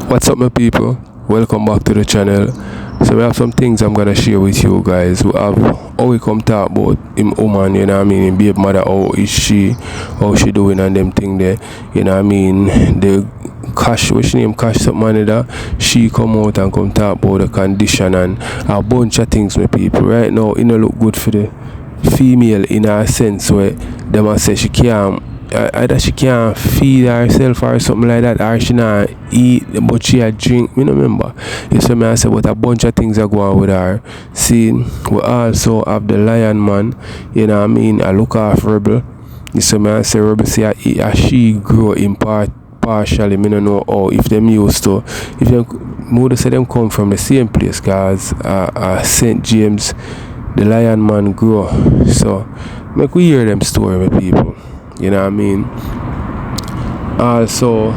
What's up my people, welcome back to the channel. So we have some things I'm gonna share with you guys. We have how we come talk about him woman, you know what I mean, him baby mother, how she doing and them thing there, you know what I mean. The Cash, which name Cash something that she come out and come talk about the condition and a bunch of things my people. Right now it don't look good for the female in a sense where them a say she can't either she can't feed herself or something like that, or she not eat but she a drink. Me no remember. You see me I say, but a bunch of things are going on with her. See, we also have the lion man, you know what I mean, I look after Rebel. You see me I say Rebel say she grow in partially. Me no know how, if them used to, if them would say them come from the same place, cause St. James the lion man grow. So make we hear them story my people. You know what I mean? Also,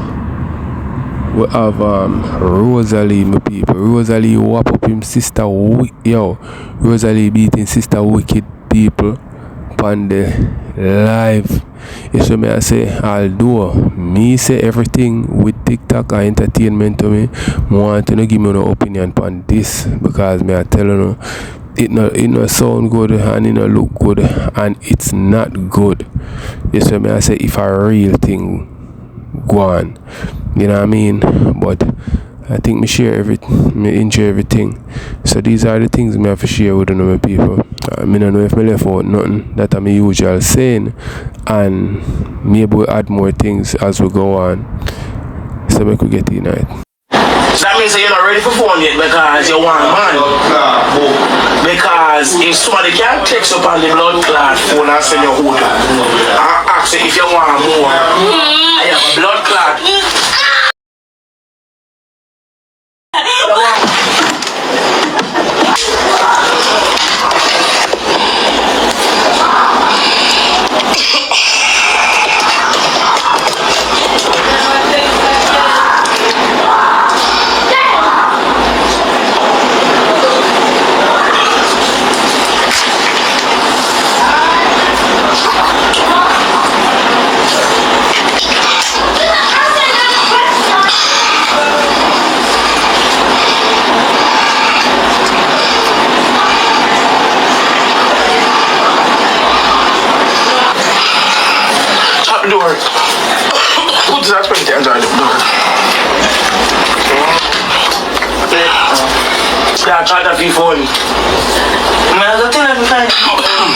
we have Rosealee, my people. Rosealee whop up him sister. Rosealee beating sister wicked people on the live. You see me I say, although me say everything with TikTok and entertainment to me, I want to give me no opinion on this, because me I tell you, it no sound good and it no look good and it's not good. You see me I say, if a real thing go on, you know what I mean. But I think me enjoy everything. So these are the things me have to share with my people. I don't know if me left out nothing that I'm usual saying, and maybe we'll add more things as we go on. So make we get in it. So that means that you're not ready for phone yet because you want a man. Because if somebody can text up on the blood clot phone and send your foota and ask you if you want more, I have a blood clot. Door. Put that pretti inside the door. Yeah, try that phone.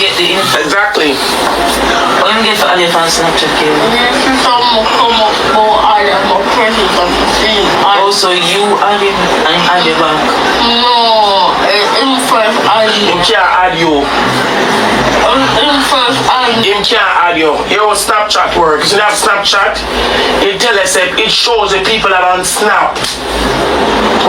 Get the info. Exactly. When you get for all your fans Snapchat game. Also you add him and add the bank. No, him first add you. Him can't add you. Him first add you. Him can't add you. Your Snapchat works. You have Snapchat, it tells us it shows the people that on Snap.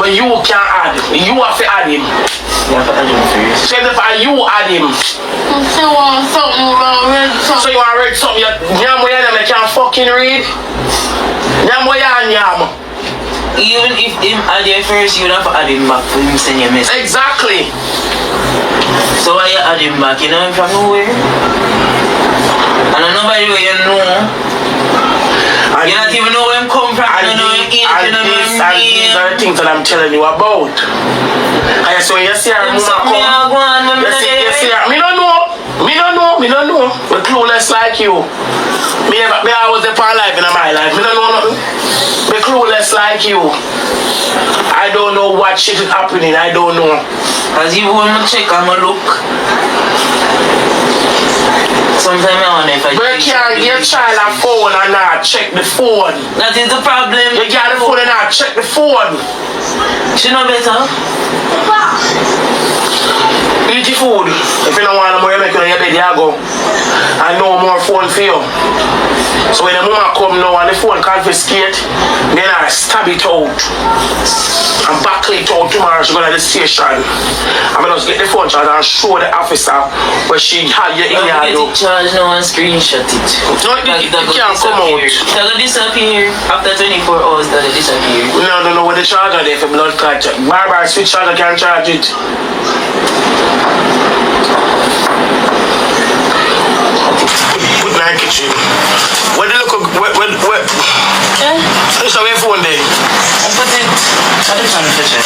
When you can't add, you have to add him. You have to add him first. So if you add him. So you want something you want to read something. So you want to read something you can't fucking read? Even if him add you first, you don't have to add him back for him send you a message. Exactly. So why you add him back? You know him from nowhere? And nobody where you know. You don't even know where him come from. You don't know him eat, you don't know him and these are the things that I'm telling you about. And so you see her move come. You see her. Me don't know. We're clueless like you. Me always the part life in my life. Me don't know nothing. Be clueless like you. I don't know what shit is happening. I don't know. As you want to check, I'm gonna look. Sometimes I wonder if I but you can't give your child a phone and not check the phone. That is the problem. You get the phone and not check the phone. She know better. Eat your food. If you don't want more, you make it on your bed, you go. And no more phone for you. So when the mama come now and the phone confiscate, then I stab it out. And back it out tomorrow. She go to the station. I'm going to get the phone charge and show the officer where she had you in your door. Charge now and screenshot it. No, it can't come out. That'll disappear. After 24 hours, that'll disappear. No, I don't know what the charger there for blood clot. Barbz switch charger can't charge it. Put my kitchen. Where do you look? Where? What's your phone there? I put it How do you find the change?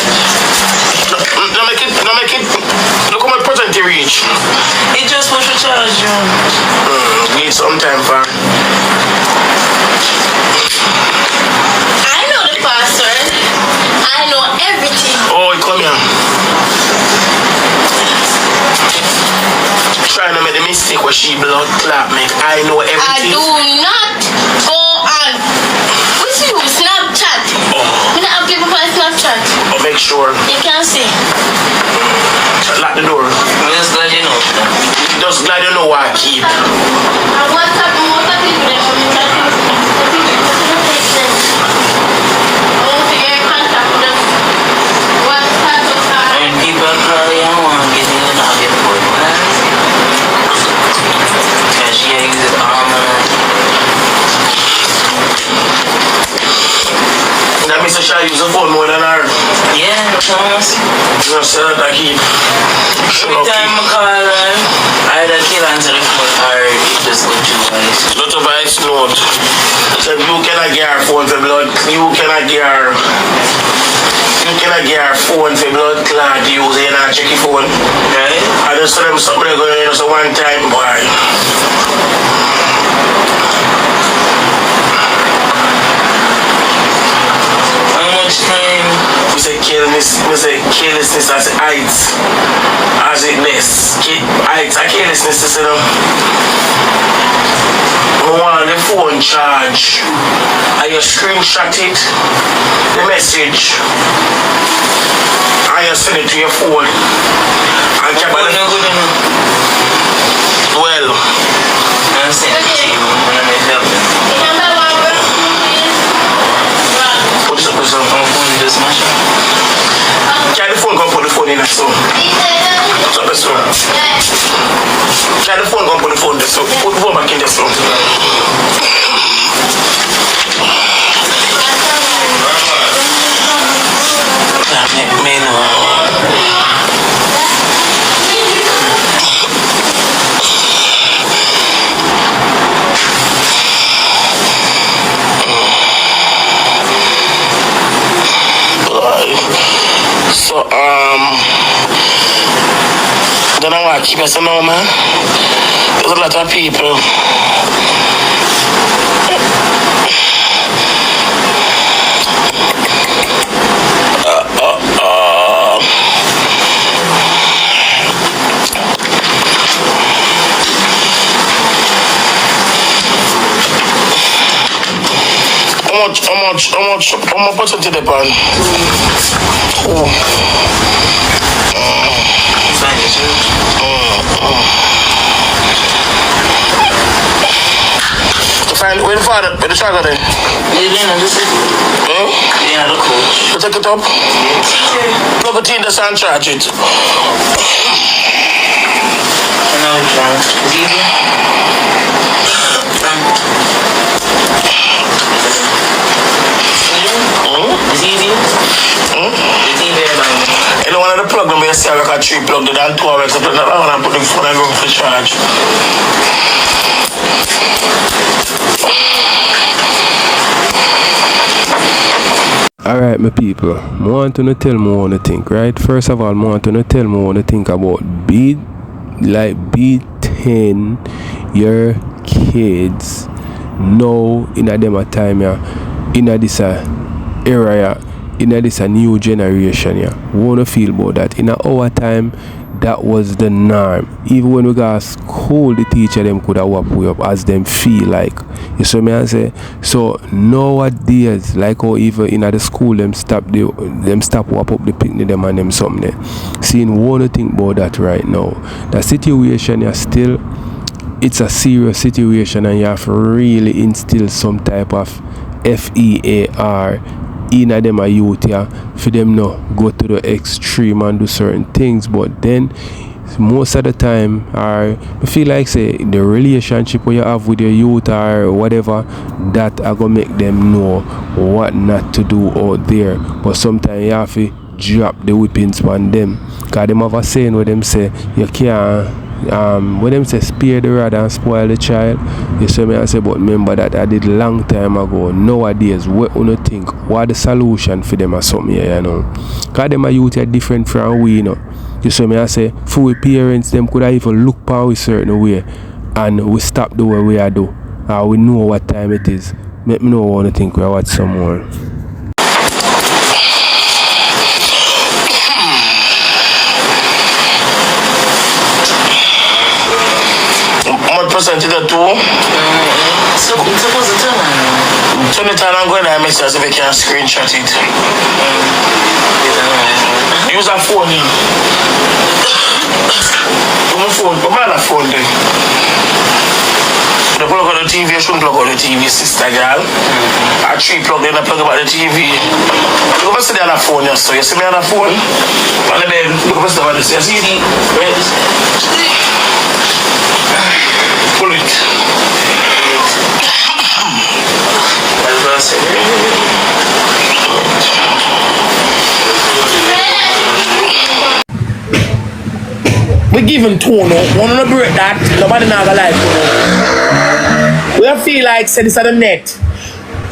No make it. Look how much percent you reach. It just push the charge, you. Need some time for. I know the password. I know everything. Oh, come here. Trying to make the mistake where she blood clap me. I know I everything. do not go on. What's you? Snapchat. Oh. We don't have people on Snapchat. Oh, make sure. You can see. Lock the door. I'm just glad you know. Just glad you know what I keep. And what's up? People them? When people call you, I want to get in and out of your phone. And she uses arm and That means I shall use the phone more than her. yeah, Thomas. You say that I keep. Every time I call her, I either kill answer the phone or it just go to voice. Not a voice note. So you cannot get her phone for blood. You cannot get her phone for blood clot use and not check your phone. Right? I just tell them something going on so one time, boy. How much time? We say carelessness as heights. As it this. Heights are carelessness to say them. I want the phone charge. And you screenshot it, the message. And you send it to your phone. And well. I'm saying to you when I'm helping. What's up with something? I'm going to do smash up. Can the phone go put the phone in that so? What's up with something? Can the phone go put the phone in that so? Put the phone back in the so. Me know. So, then I want to keep us alone, man. There's a lot of people. How much percent the pan? Find where the father, where the shotgun then? Yeah, this is yeah, the coach. You take it up? Plug it in the sun, charge it. I know it's wrong. It's easy. It's easy. It's easy, man. You know, one of the plug them, you see, I got 3 plugged in and 2 hours. I want to put the phone and go for charge. Alright, my people, I want to tell me what you think, right? First of all, I want to tell me what you think about beating your kids now in a them time, yeah, in a this era, yeah, in a this new generation, yeah. What do you feel about that? In our time, that was the norm. Even when we got school, the teacher them could have whap we up as them feel like. You see me I say? So nowadays, like how even in the school them stop whap up the picnic them and them something there. Seeing what you think about that right now. The situation is still, it's a serious situation and you have to really instill some type of FEAR in a them a youth, yeah, for them no go to the extreme and do certain things. But then most of the time, I feel like say the relationship you have with your youth or whatever, that are gonna make them know what not to do out there. But sometimes you have to drop the whippings on them, cause them have a saying where them say you can't when them say spare the rod and spoil the child, you see me I say, but remember that I did long time ago. Nowadays, what you think? What the solution for them or something here, you know? Because them a youth are different from we, you know. You see me I say, for we parents, them could have even look for a certain way and we stop the way we are do. We know what time it is. Let me know what you think we watch some more. 1% to the 2. So it's supposed to turn on. Turn it on and go in there and message if you can screenshot it. Use a phone. Put my phone there. You plug on the TV, you shouldn't plug on the TV, sister girl. I plug in, I plug about the TV. Look over the other phone, so you see me on the phone? On the bed, look over the you see the bed? Pull it. We give him tone, one on the break that, nobody not gonna like it. We feel like, say this on the net.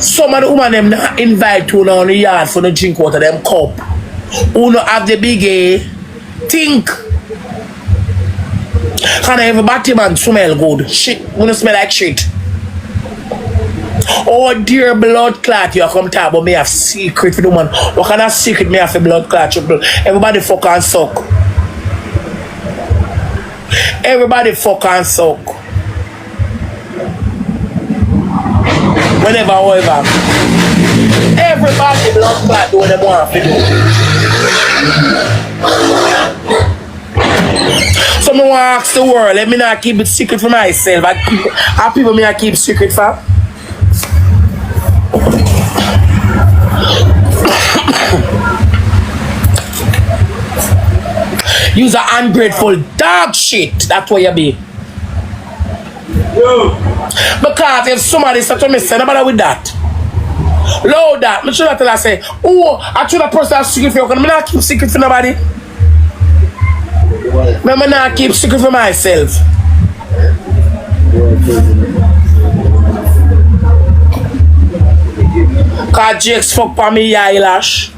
Some of the women them not invite to on the yard for the drink water, them cup. Who not have the big think. Can everybody man smell good? Shit, we don't smell like shit. Oh dear blood clot, you come talk about me have secret for the woman. What kind of secret me have for blood clot? Everybody fuck and suck. Everybody fuck and suck. Whenever, however. Everybody blood clot do what they want to do. So I want to ask the world, let me not keep it secret for myself. How people me not keep secret for? You's an ungrateful dog shit. That's what you be. Because if somebody said to me, say nobody with that. Load that. I should not tell her say, oh, I should have person have secret for you. I'm not keep secret for nobody. I'm not keep secret for myself. Cause Jake's fuck for me eyelash.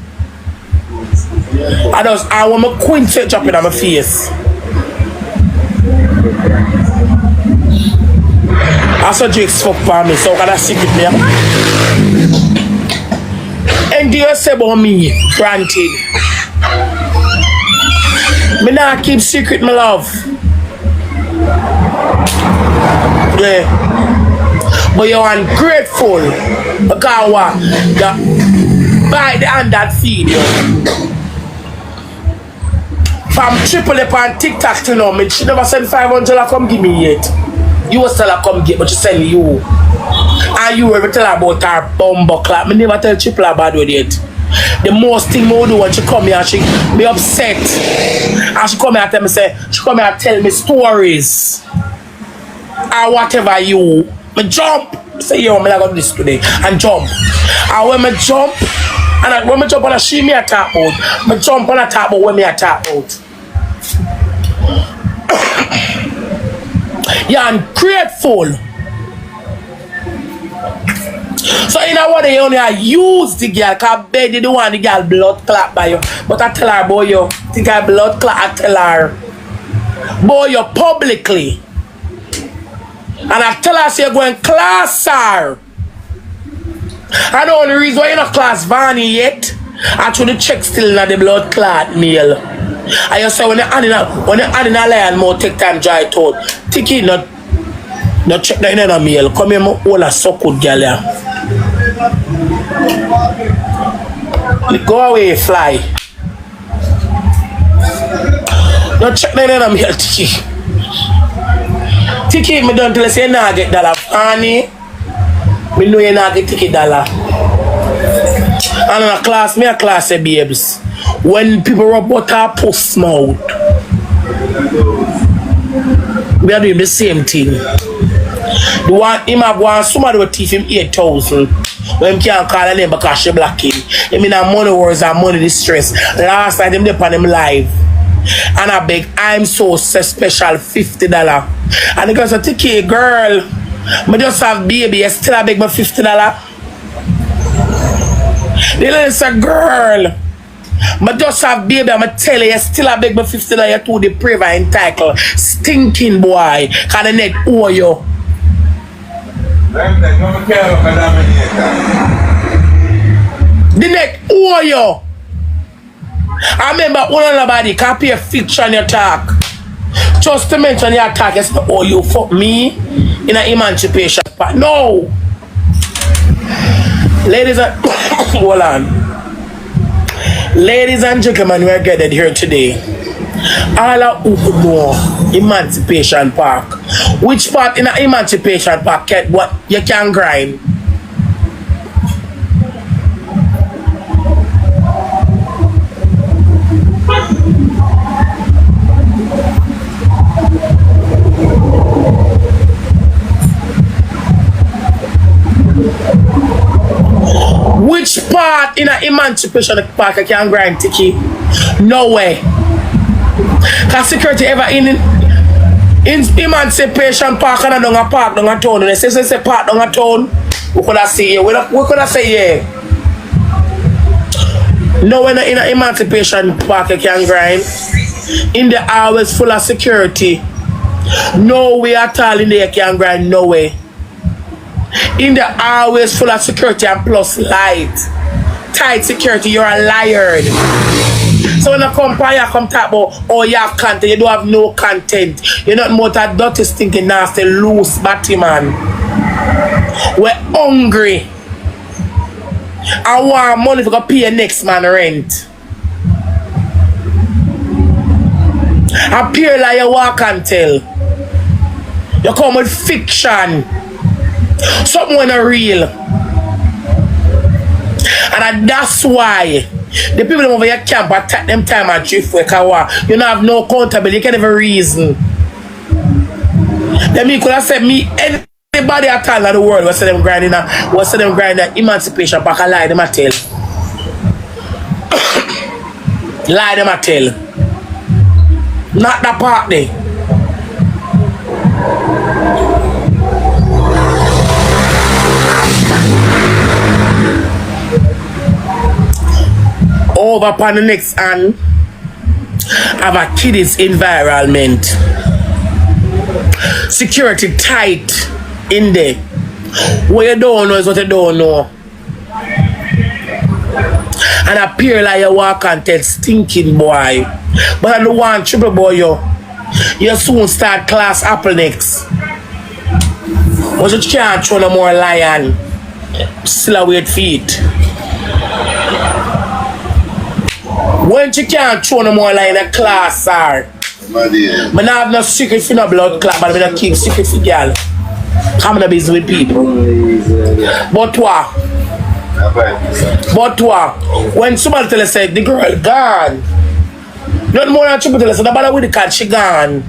I want my queen to drop it on my face. I saw Jake's fuck for me, so can I secret me? And do you say about me, granted? Me not keep secret, my love. Yeah. But you're ungrateful. Because what? By the hand that feed you. From triple up on TikTok to now, she never send $500 come give me yet. You was tell her come get, but she send you. And you ever tell her about her bumbo clap. Me never tell triple about it yet. The most thing I do when she come here and she be upset. And she come here and tell me, say, she come here and tell me stories. Or whatever you. Me jump. Say, yo, I'm not gonna do this today. And jump. And when me jump, and when me jump on a she me a talk about. Me jump on a talk about when me a talk about. You're ungrateful. So in a way, you only use the girl, because baby the one the girl blood clot by you. But I tell her, boy, you think I blood clot, I tell her, boy, you publicly. And I tell her, say, you're going class her. And the only reason why you're not class Vanny yet, actually the check still in the blood clot meal. And you say, when you're adding a lion more, take time dry it out. Take it, not check that in a meal. Come here, all a so good girl here. Go away, fly. Don't check that in a meal, Tiki. Tiki, me don't tell you say you not get dollar. Honey, me know you not get Tiki dollar. And in a class, me a class say babes. When people rub butter puss mouth, we are doing the same thing. The one him have one somebody will teach him 8,000. When him can't call her name because she black him. I mean money worries and money distress. Last night him dip on him live. And I beg, I'm so special, $50. And the girl said, "TK, girl, I just have baby, you still I beg me $50." The lady said, "Girl, I just have baby, I'm tell you, you still I beg me $50, you too depraved and entitled. Stinking boy, can the neck owe you." The neck owe you. I remember one nobody can pay a fiction your talk. Just to mention your talk, it's not, "Oh, you fuck me in an emancipation part." No. Ladies and hold on. Ladies and gentlemen, we are gathered here today. All of who could know Emancipation Park. Which part in an Emancipation Park get what you can grind? Which part in an Emancipation Park I can grind, Tiki? No way. Cause security ever in Emancipation Park and down a park down a town. And they say park down a town. We could have say yeah. We could have say yeah. No way in an Emancipation Park I can grind. In the hours full of security. No way at all in there you can grind. No way. In the hours full of security and plus light. Tight security, you're a liar. So when I come here, come talk about, "Oh, you have content," you don't have no content. You're not more that dirty, stinking, nasty, loose, batty man. We're hungry. I want money to go pay your next man rent. Appear like you walk and tell. You come with fiction. Something when not real. And that's why the people over here camp attack them time at drift work. You don't have no accountability, you can't have a reason. Then me could have said me anybody at all in the world was them grinding Emancipation Park. I lie them a tell. Lie them a tell. Not the party. Over upon the next hand, have a kiddies environment. Security tight in there. What you don't know is what you don't know. And appear like you walk and tell stinking boy. But I don't want triple boy you soon start class apple next. But you can't throw no more lion. Still a weird feet. When you can't throw no more like in a class, sir. I don't have no secret for no blood clot, but I don't keep secret for girl. I'm not busy with people. But what? When somebody tell us, say, the girl gone. Not more than people tell us, no matter with the cat, she gone.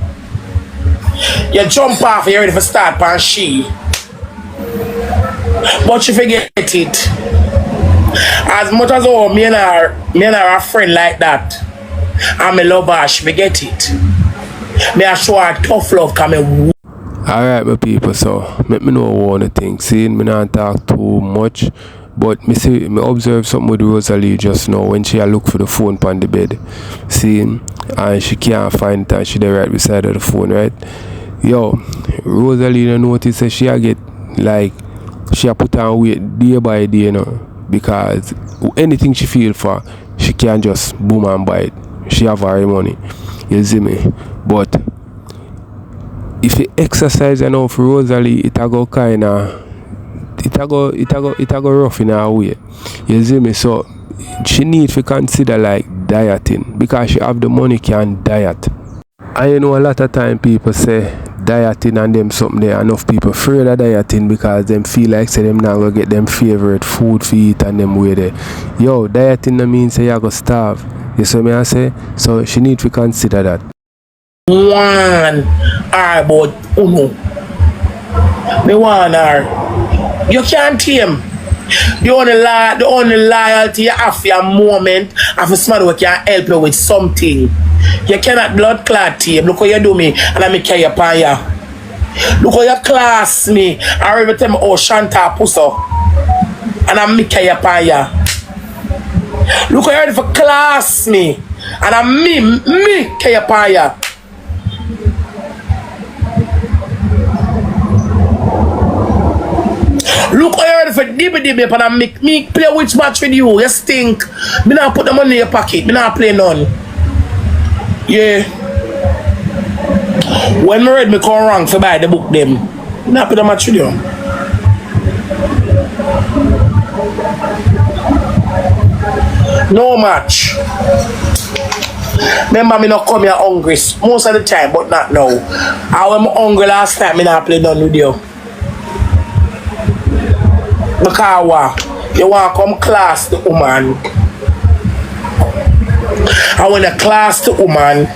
You jump off, you're ready for start, and she. But you forget it. As much as me and her a friend like that, and me love her, she forget it. Me I show her tough love coming. Alright, my people, so let me know one thing. See, me not talk too much, but me observe something with Rosealee just now when she look for the phone on the bed. See, and she can't find it and she there right beside of the phone, right? Yo, Rosealee notice that she get like she put on weight day by day, you know. Because anything she feel for, she can just boom and buy it. She have her money. You see me? But if you exercise enough for Rosealee, it go kinda rough in her way. You see me? So she need to consider like dieting because she have the money can diet. And you know a lot of time people say dieting and them something there, enough people afraid of dieting because them feel like say them not gonna get them favorite food for eat and them way there. Yo, dieting no means say you go starve. You see me I say? So she need to consider that. One about Uno. Me want her. You can't tame. The only loyalty you have for your moment and for somebody who can help you with something. You cannot blood clot tape. Look how you do me and I carry upon you. Look how you class me and every time oh Shanta pusso. And I carry upon you. Look how you ready for class me and I me carry upon you. Look how you ready for dibby and I make me play which match with you. You stink. Me not put the money in your pocket. Me not play none. Yeah. When me read me come wrong to buy the book them. Me not put the match with you. No match. Remember me not come here hungry most of the time, but not now. I was hungry last time, me not play none with you. Because what? You want to come class the woman. I want to class the woman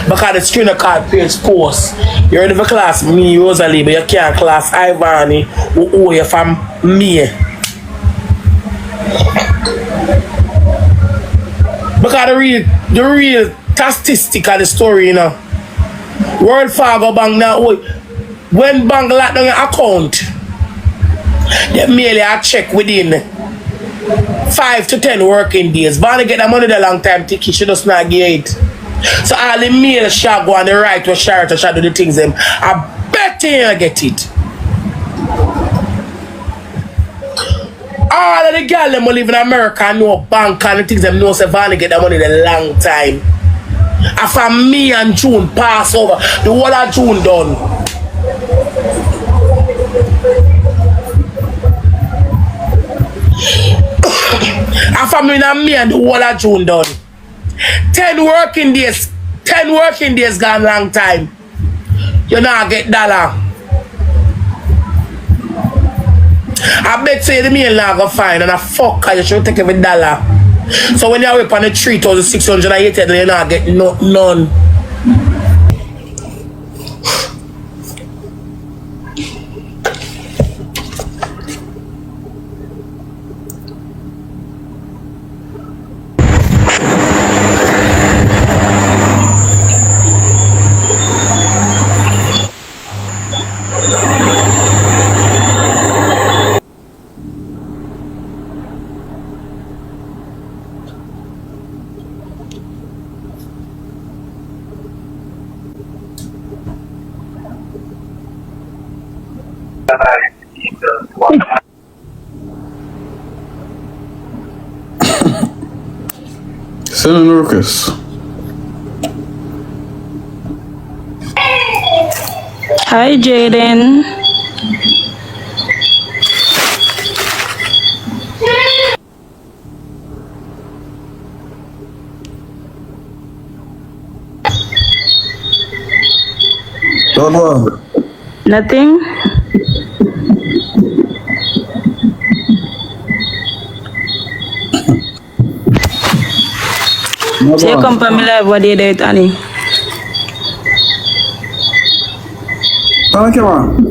because the screen card page post. You're ready for class me, Rosealee, but you can't class Ivany who owe you from me. Because the real statistic of the story, you know. World Fargo Bank now, when bank lock down your account, they merely a check within 5 to 10 working days. Vanny get the money the long time ticket, she does not get it. So all the mail shall go on the right to share to do the things them. I bet you get it. All of the girls them who live in America and know bank and the things them know say Vanny get the money the long time. After me and June pass over, the whole of June done. After me and the whole of June done. 10 working days gone long time. You not get dollar. I bet you the mail not go fine and I fuck you should take every dollar. So when you whip on the 3,680 you not get none. Send Lucas. Hi, Jayden. Dawg. Nothing? So you come for me live, what do you do it, Annie? Thank you, man.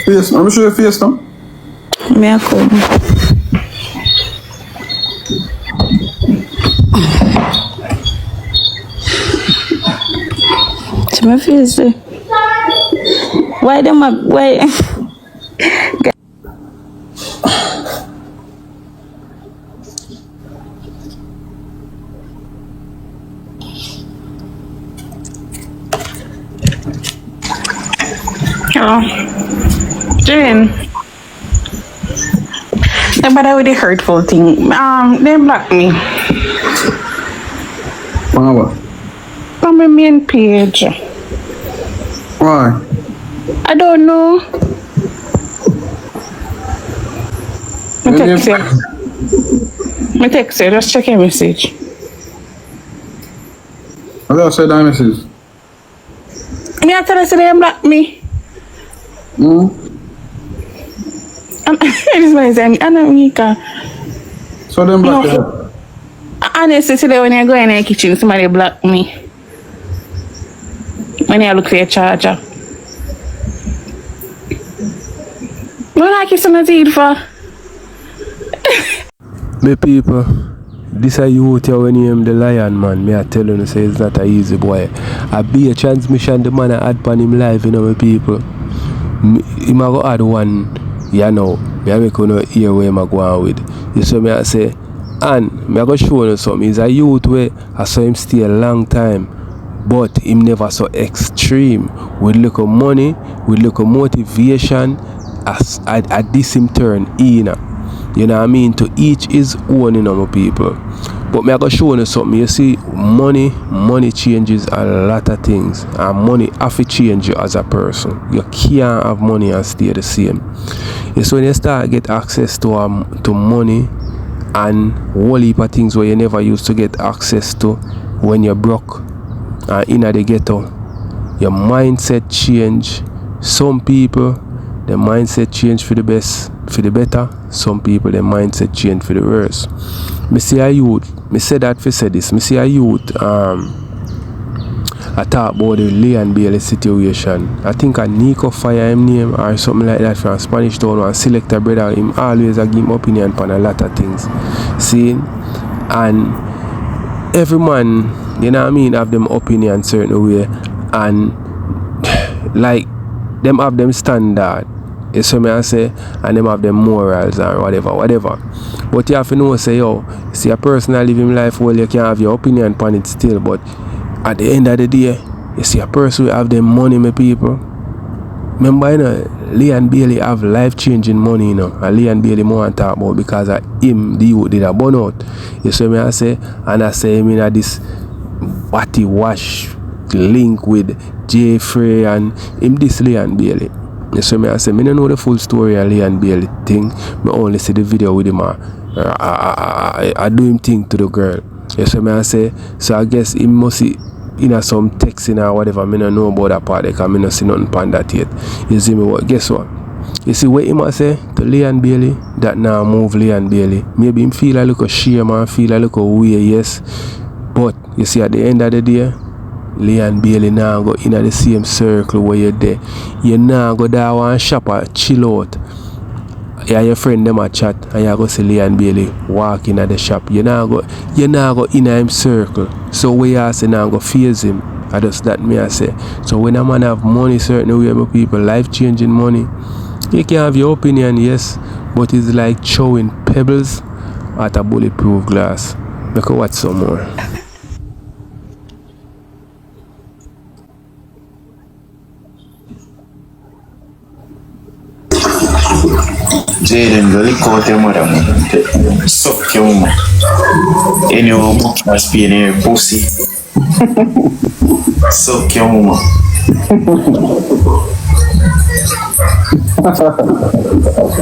Face, let me show you your face now. Me a come. To my face there. Why them up? Why? Oh, Jane. But I with the hurtful thing. They blocked me What? from my main page. Why? I don't know. I text you. Just check your message. I gotta say that message. Me I tell you say they blocked me. This man is Jamaica. So them black. No. Honestly, today when I go in the kitchen, somebody block me. When I look for your charger. What are you kissing the teeth for? Me people, this a youth here when you am the lion man. Me I tell you, say it's not a easy boy. I be a transmission the man I add on him live, you know, me people. Him a go add one, you know. Me I make you know hear where him a go on with. You see me I say, and me I go show you something. He's a youth where I saw him stay a long time, but him never so extreme. With little money, with little motivation, as at this him turn in. You know what I mean? To each his own, you know, my people. But me I go show you something. You see, money changes a lot of things. And money have to change you as a person. You can't have money and stay the same. It's when you start get access to money and whole heap of things where you never used to get access to when you're broke and in the ghetto. Your mindset change. Some people, their mindset change for the best, for the better. Some people, their mindset change for the worse. Me see a youth, me say that for say this, me see a youth I talk about the Lee and Bailey situation. I think a Nico Fire him name or something like that from Spanish Town, and Selector brother, him always give him opinion on a lot of things. See? And every man, you know what I mean, have them opinion certain way, and like them have them standard. You see me I say, and them have them morals or whatever. But you have to know, say, yo, see a person that live him life well, you can have your opinion on it still, but at the end of the day, you see a person who have them money, my people. Remember, you know, Lee and Bailey have life-changing money, you know, and Lee and Bailey more to talk about because of him, the youth did a burn out. You see me I say, and I say him in this Batty Wash link with Jeffrey and him this Lee and Bailey. You see me I say, I don't know the full story of Lee and Bailey thing. I only see the video with him. I do him thing to the girl. You see me I say, so I guess he must see in some texting or whatever. I don't know about that part because I don't see nothing on that yet. You see me what? Guess what? You see what he must say to Lee and Bailey? That now move Lee and Bailey. Maybe him feel a little shame and feel a little weird, yes. But you see at the end of the day, Lee and Bailey now go in the same circle where you're there. You now go there and shop or chill out. You and your friend them a chat and you go see Lee and Bailey walk in at the shop. You now go in him circle. So where you say now go face him. I just that me I say. So when a man have money certain way my people, life changing money, you can have your opinion, yes, but it's like throwing pebbles at a bulletproof glass. Look at what some more. Jayden, go lick out your mother, man. Suck your woman. Anyone must be in your pussy. Suck your woman.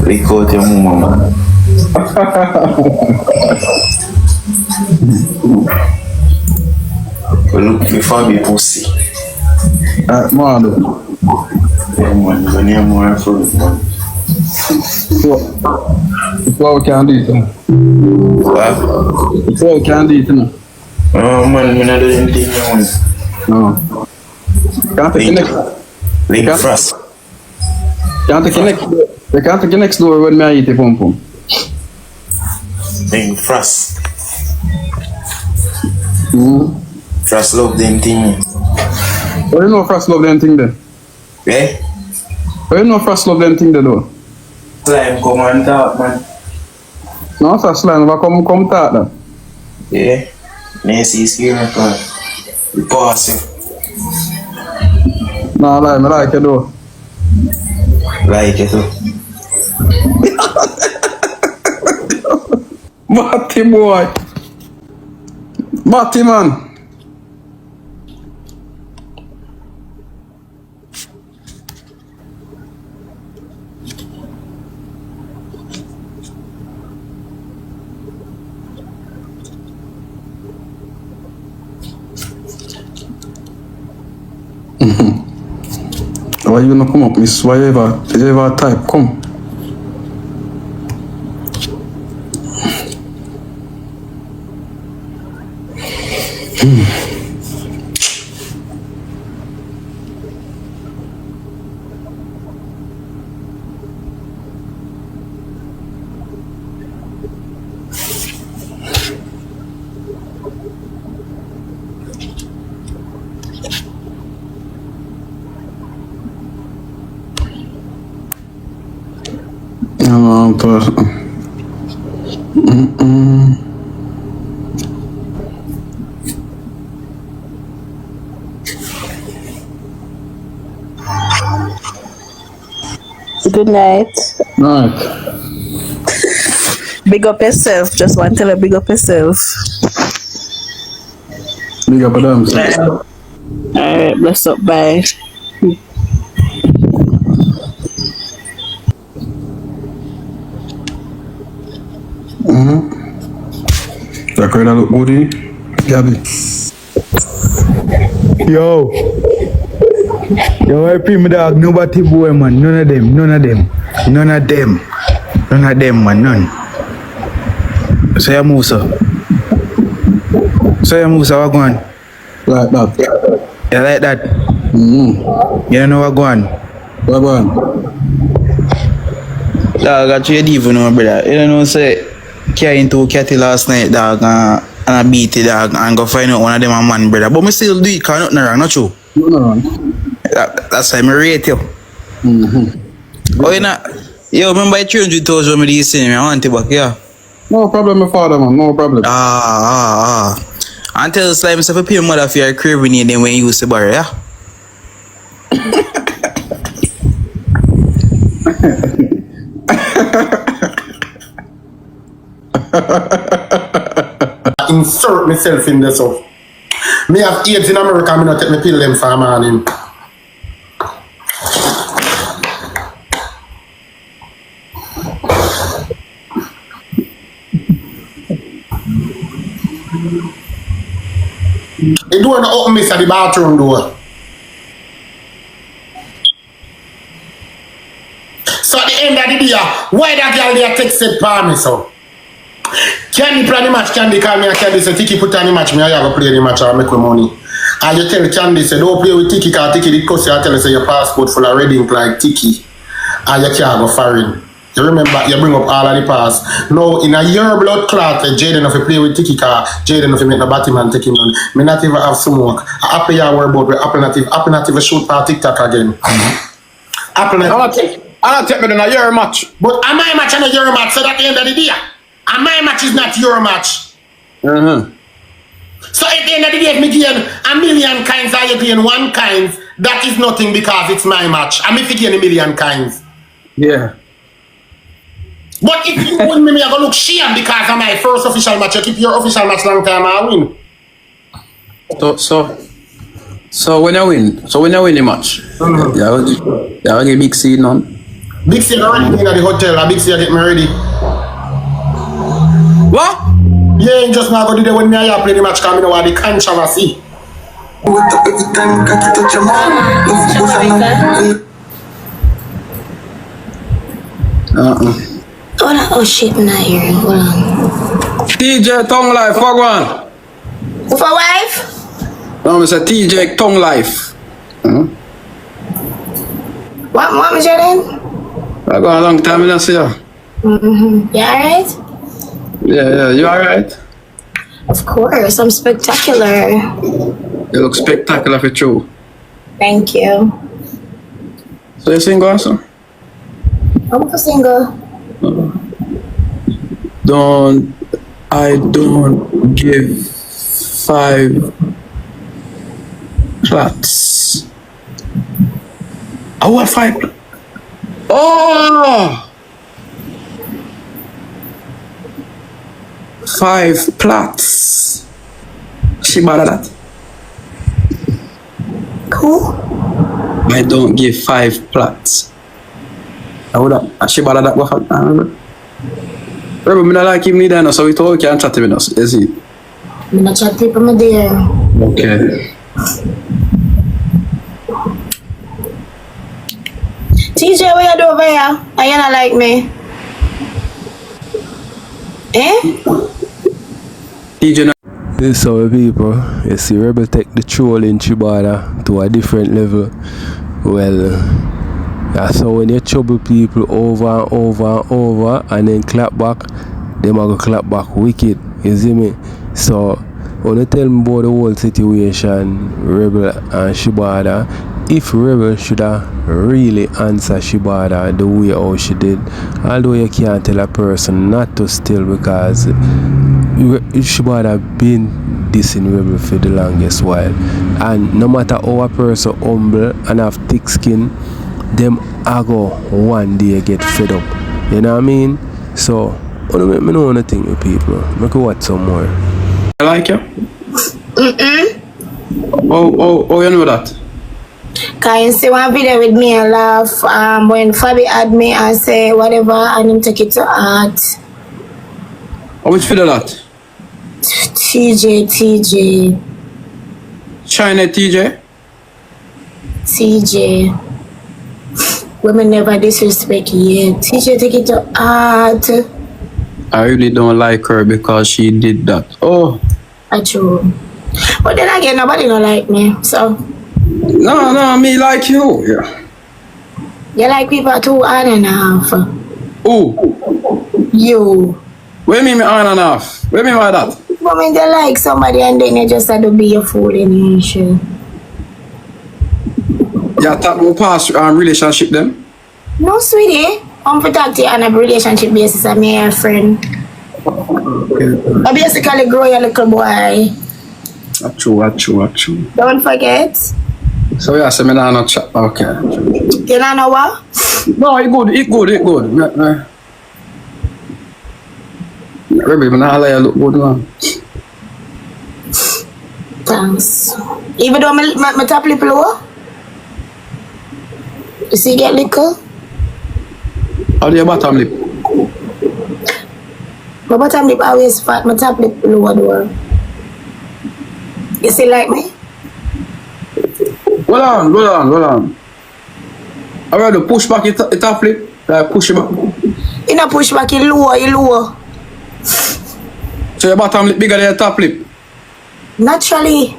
Lick out your mama, man. Go look before me pussy. Mano. Yeah, man. Go near more food, man. Before we can do it, What? Before we can do it, Oh, man, I'm not doing anything, man. No. Can't take the next. Link frost. Can't take the next. They can't take the next door when I eat the pom pom. Link frost. Mm. Frost love them thing. But you know Frost love them thing then. Eh? But you know Frost love them thing then though. Slime come and talk, man. No, so slime never come talk then. Yeah. Nancy is here, man. We pass it. No, I like it though. Like it, too. Matty boy. Matty man. Why you not come up, miss? Why you ever type? Come. Good night. Alright. Big up yourself. Just want to tell her big up yourself. Big up them. Alright, bless up. Bye. That crowd look good, Gabby. Yo, I pay me dog, nobody boy man, none of them, man, none. Say Musa, what go on? Like that. You like that? You don't know what go on? What go on? Dog, I trade even know, brother. You don't know, say, carrying two catty last night, dog, and I beat it, dog, and go find out one of them a man, brother. But me still do it, cause nothing wrong, not true. No wrong. That's why I rate you. Oh, you know, yo, remember I 300,000 me this thing, I want it back, yeah. No problem, my father, man. No problem. Until it's like myself, I pay your mother for your craving then when you used to borrow, yeah? Insert myself in this stuff. Me have AIDS in America, me not take me pill them for a morning. The door not open, miss, at the bathroom door. So at the end of the day, why that girl there texted for me, so? Candy play the match, Candy call me and Candy say, Tiki put on the match, me I go play the match or make me money. And you tell Candy, say, don't play with Tiki, because Tiki did cuss you and tell you, say, your passport full of red ink like Tiki. And you can't go foreign. You remember, you bring up all of the past. Now, in a year blood clot, Jayden if you play with Tiki, because Jayden if you make the Batman take him down. Me not even have smoke. Apple you worry about with Apple not even shoot for TikTok again. Apple not I don't take me to a year match. But am I match and a your match, so at the end of the day, and my match is not your match. So at the end of the day, if me gain a million kinds or you gain one kind, that is nothing because it's my match. And if you gain a million kinds. Yeah. But if you win me, I go look shame because of my first official match. You keep your official match long time, I win. So when you win the match, you have a big seed on. Big C already in at the hotel. A Big C get me ready. What? Yeah, just now go do that when me I play the match because I know what the controversy. Oh shit, I'm not hearing. Hold on. TJ Tongue Life, fuck one. For wife? No, I said TJ Tongue Life. What was your name? I got a long time in this year. You alright? Yeah, you alright? Of course, I'm spectacular. You look spectacular for true. Thank you. So you single also? I'm single. I don't give 5 plats. I want 5. Oh! 5 plats. She bad at that. Cool. I don't give 5 plats. I would have. She bad at that. Remember, me not like him neither, so we talk and chat with us. You see? I'm not chat people, my dear. Okay. TJ, what you do over here? Are you not like me? Eh? TJ, So people, you see Rebel take the troll in Chibada to a different level. Well, that's how when you trouble people over and over and over and then clap back, them are gonna clap back wicked. You see me? So when you tell me about the whole situation, Rebel and Shibada, if Rebel should have really answered Shibada the way how she did, although you can't tell a person not to steal because Shibada been dissing Rebel for the longest while, and no matter how a person humble and have thick skin, them go one day get fed up. You know what I mean? So I don't make me know anything with people. Make me watch some more. I like you? Oh, you know that? Can you see one video with me and laugh when Fabi add me and say whatever and him take it to heart. Oh, which video that? TJ. China TJ? TJ. Women never disrespect yet. TJ take it to heart. I really don't like her because she did that. Oh. That's true. But then again, nobody don't like me, so. No, me like you. Yeah. You like people 2 hours and a half. Who? You. What do you mean me on and off? What do you mean by that? But when you like somebody and then you just have to be a fool in your issue. You talk about past relationship then? No, sweetie. I'm for talk to you on a relationship basis. I'm your friend. Okay. I basically grow your little boy. That's true. Don't forget. So yeah, so me not chat. Okay. You don't know what? No, it good. Rebel, me not lie, look good man. Thanks. Even though my top lip low? You see get little? How do your bottom lip? My bottom lip always fat, my top lip lower door. You see like me? Hold on. I rather push back your top lip, like push it back. You not push back, you lower. So your bottom lip bigger than your top lip? Naturally.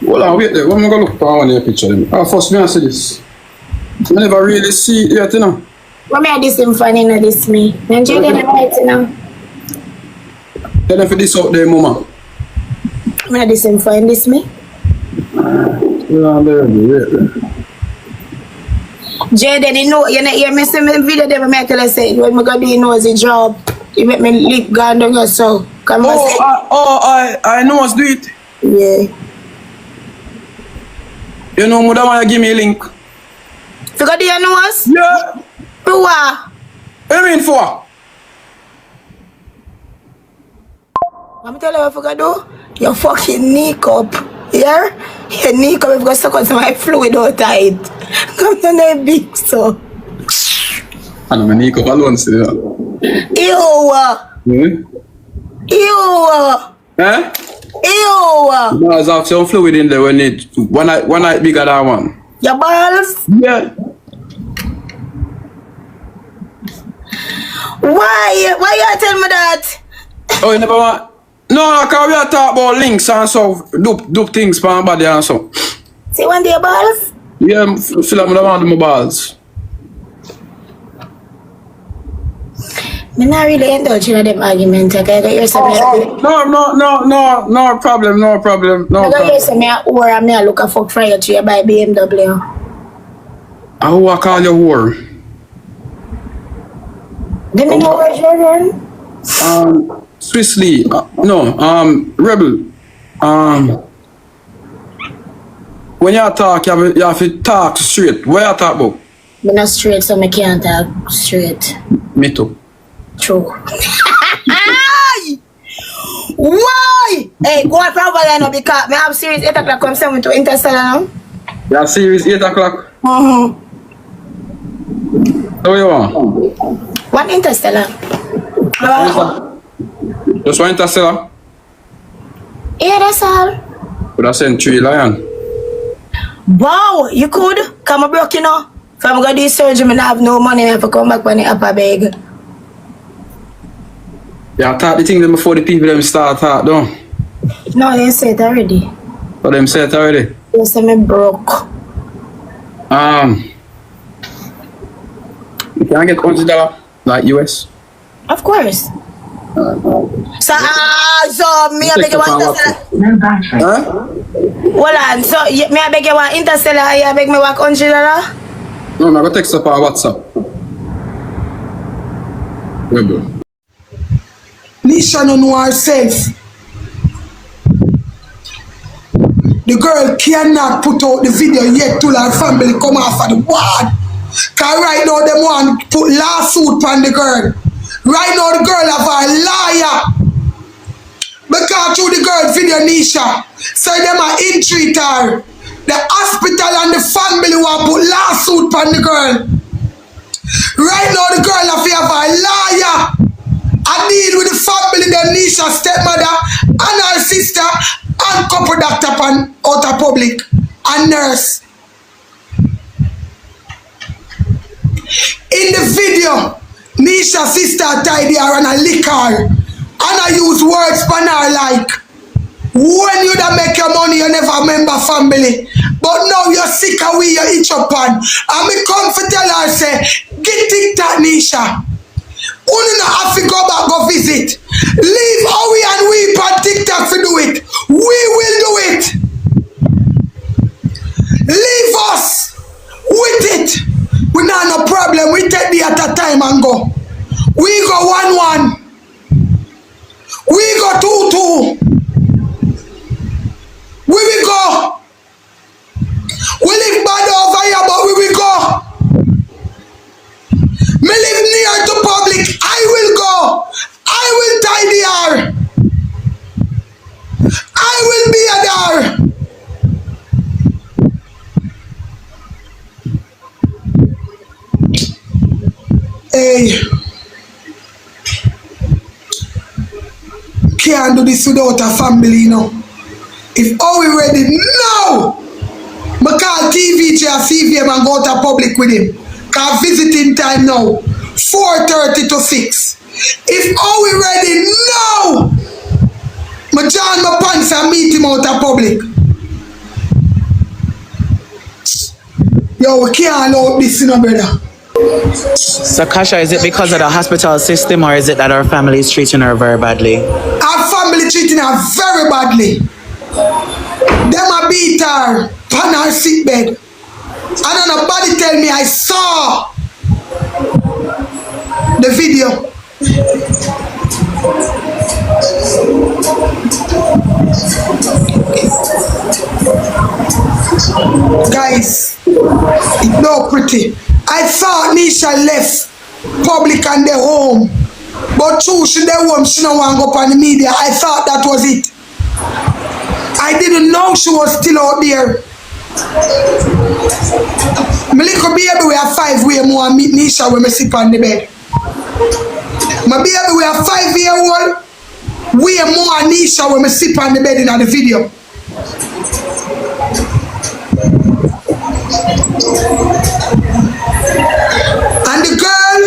Hold on, wait there. What am I going to look for one of your picture? First, me I see this. I never really see it yet, you know. What may I this him funny, not this me? And jayden right now. Tell them for this out there, mama. I'm not this him funny, this me? Yeah, there. Jayden, you know, you miss me video there, I tell you say, when I go do you know it's a job. You make me lip gone down your soul. I know what's do it. Yeah. You know, mother want to give me a link. You got the nose? Yeah. For what? What do you mean for? I'm telling you what you gotta do. Your fucking knee cup. Yeah? Your knee cup if you go suck on my fluid out tight. Come down there big so. I know my knee cup alone, see that. Ew. Eh? Ew. No, I have some fluid in there when it one night bigger than one. Your balls? Yeah. Why you tell me that? Oh, you never want? No, because we are talking about links and so do things for my body and so. See one day your balls? Yeah, feel like I want my balls. I'm not really indulging in them arguments. I got yourself. No problem. I got yourself or I'm not looking for fire to you by BMW. Who I call you whore? Didn't you know where you're Swiss-Lee. Rebel. When you talk, you have to talk straight. What you talk about? I'm not straight, so I can't talk straight. Me too. True. Why? Hey, go on for a now because I have series 8 o'clock come 7 to Interpersonal now. You have series 8 o'clock? So what you want? One Interstellar. Just one Interstellar? Yeah, that's all. Could I send 3 lion? Wow, you could? Come broke, you know. If I'm going to do surgery, I have no money. I have to come back when I have a bag. Yeah, I thought the thing them before the people them start talk, don't. No, they said it already. But them said it already. They said me broke. You can get $100 like US. Of course. So me I beg you want Interstellar. Huh? Hold on, so me I beg you want Interstellar, you beg me work $100? No, I'm gonna text up on WhatsApp. Yeah, bro. Neisha don't know herself. The girl cannot put out the video yet till her family come off of the ward. Cause right now them want to put lawsuit on the girl. Right now the girl have a liar. Because through the girl video Neisha, so them are entreat her. The hospital and the family want to put lawsuit on the girl. Right now the girl have a liar. I deal with the family, the Neisha stepmother and her sister and couple doctor pan out of public and nurse. In the video, Neisha sister tidy her and a lick her and I use words pan her like, when you da make your money, you never remember family. But now you're sick away, you itch up on. And me come for tell her, say, get TikTok, Neisha. Only not have to go back, go visit. Leave Owie and we on TikTok to do it. We will do it. Leave us with it. We not no problem. We take the at a time and go. We go 1-1. We go 2-2. We will go. We live bad over here, but we will go. Me live near to public. I will go. I will tidy her. I will be there. Hey. Can't do this without a family, you know. If all we ready now, I call TVJ or CVM and go to public with him. Cause visiting time now, 4:30 to 6. If all we ready now, I join my pants and meet him out of public. Yo, we can't allow this, you know, brother. So Kasha, is it because of the hospital system or is it that our family is treating her very badly? Our family treating her very badly. Them a beat her on her sick bed. And nobody tell me I saw the video. Guys, it's no pretty. I thought Neisha left public and their home. But true, she their home, she don't want to go up on the media. I thought that was it. I didn't know she was still out there. My little baby we have 5 years more and meet Neisha when I sleep on the bed. My baby we have 5-year-old way more Neisha when I sleep on the bed in the video. And the girl,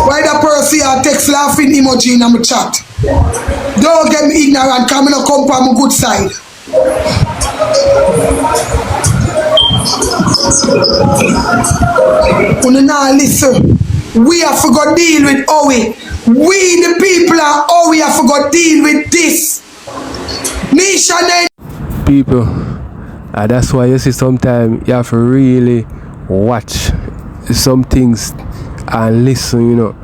why the person here text laughing emoji in my chat? Don't get me ignorant, come and come from my good side. When you now listen, we have to go deal with Owie. We the people are Owie have to go deal with this. Neisha then. People, that's why you see sometimes you have to really watch some things and listen, you know,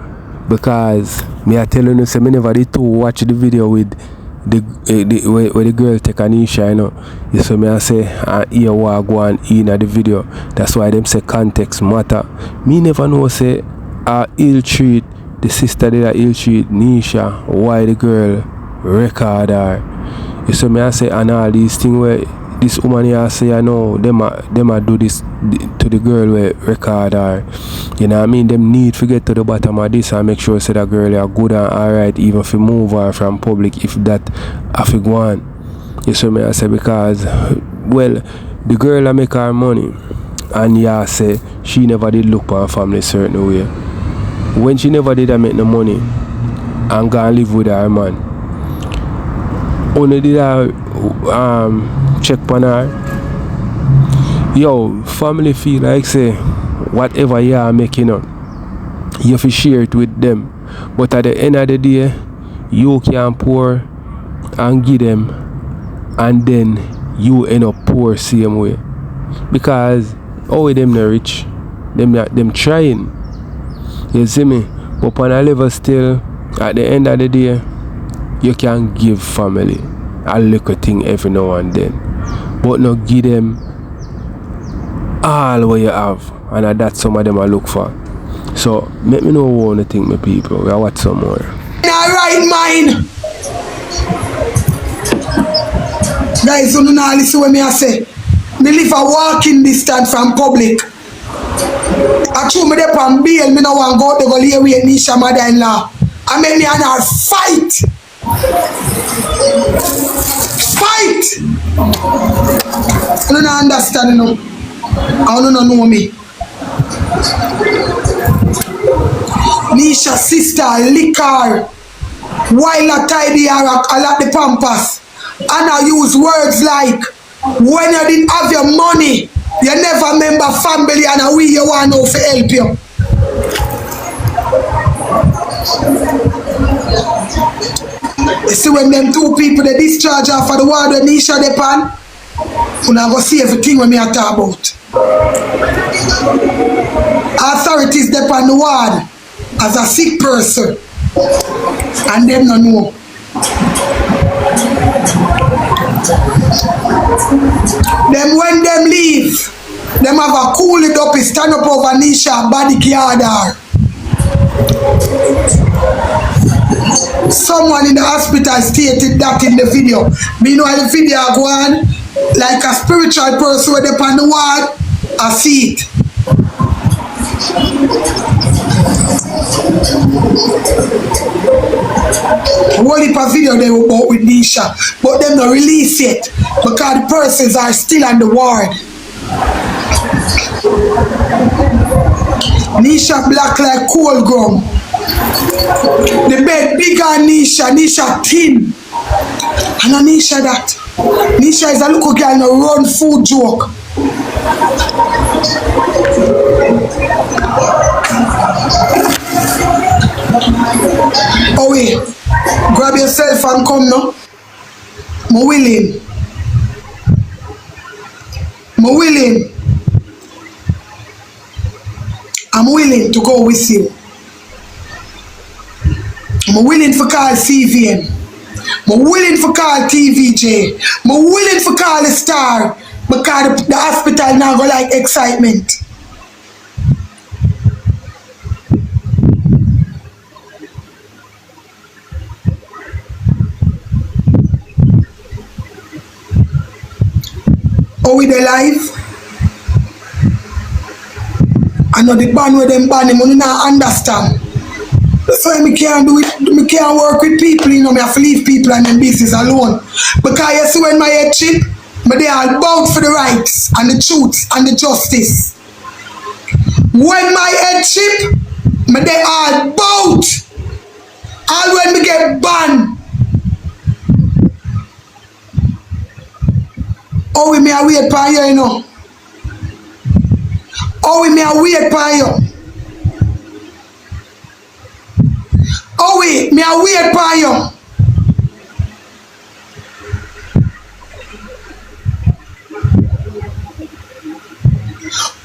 because me I tell you, say me never did to watch the video with where the girl take Neisha, you know. You see me I say hear what go on in the video. That's why them say context matter. Me never know say ill treat the sister that ill treat Neisha, why the girl record her. You see me I say and all these things where this woman here say, I know them a do this to the girl where record her. You know what I mean? Them need to get to the bottom of this and make sure say that girl are good and alright, even if you move her from public, if that have to go on. You see me I say, because well, the girl a make her money and yeah say she never did look for her family certain way. when she never did make no money and go and live with her man, only did I check on her. Yo, family feel like say whatever you are making up, you have to share it with them. But at the end of the day, you can pour and give them, and then you end up poor same way. Because all them not rich, them trying. You see me? But on a level still, at the end of the day, you can give family a little thing every now and then, but not give them all what you have, and that's some of them I look for. So make me know what you think, my people. We watch some more. Right mind. Guys, you don't listen what me I say. Me live a walking distance from public. I true me there on bail, me no want go out there go lay with Neisha mother-in-law. I make me and her fight. Fight! You don't understand, you know. I don't know me. Neisha's sister lick her while I tidy her up, I like the pampas. And I use words like, when you didn't have your money, you never remember family and we you want to help you. You see when them two people they discharge her for the ward when Neisha they pan, you now go see everything when me I talk about. Authorities they pan the ward as a sick person and them no know. Them when them leave, them have a cool it up, stand up over Neisha body yard her. Someone in the hospital stated that in the video. Me know the video go on like a spiritual person with up on the wall, I see it. One heap of video they were about with Neisha, but them not release it because the persons are still on the ward. Neisha black like coal gum. The bed bigger than Neisha thin. And on Neisha that. Neisha is a little girl in a run food joke. Owie, grab yourself and come now. I'm willing. I'm willing to go with you. I'm willing for call CVM. I'm willing for call TVJ. I'm willing for call the star because the hospital now go like excitement. Are we there live? I know the band where them ban him, I don't understand. That's why I can't do it, I can't work with people, you know, I have to leave people and them business alone. Because you see when my head chip, but they are bound for the rights and the truth and the justice. When my head chip, but they are bound. All when we get banned. Oh, we may wait for you, you know. Oh, we may wait for you. Oh, we may wait for you.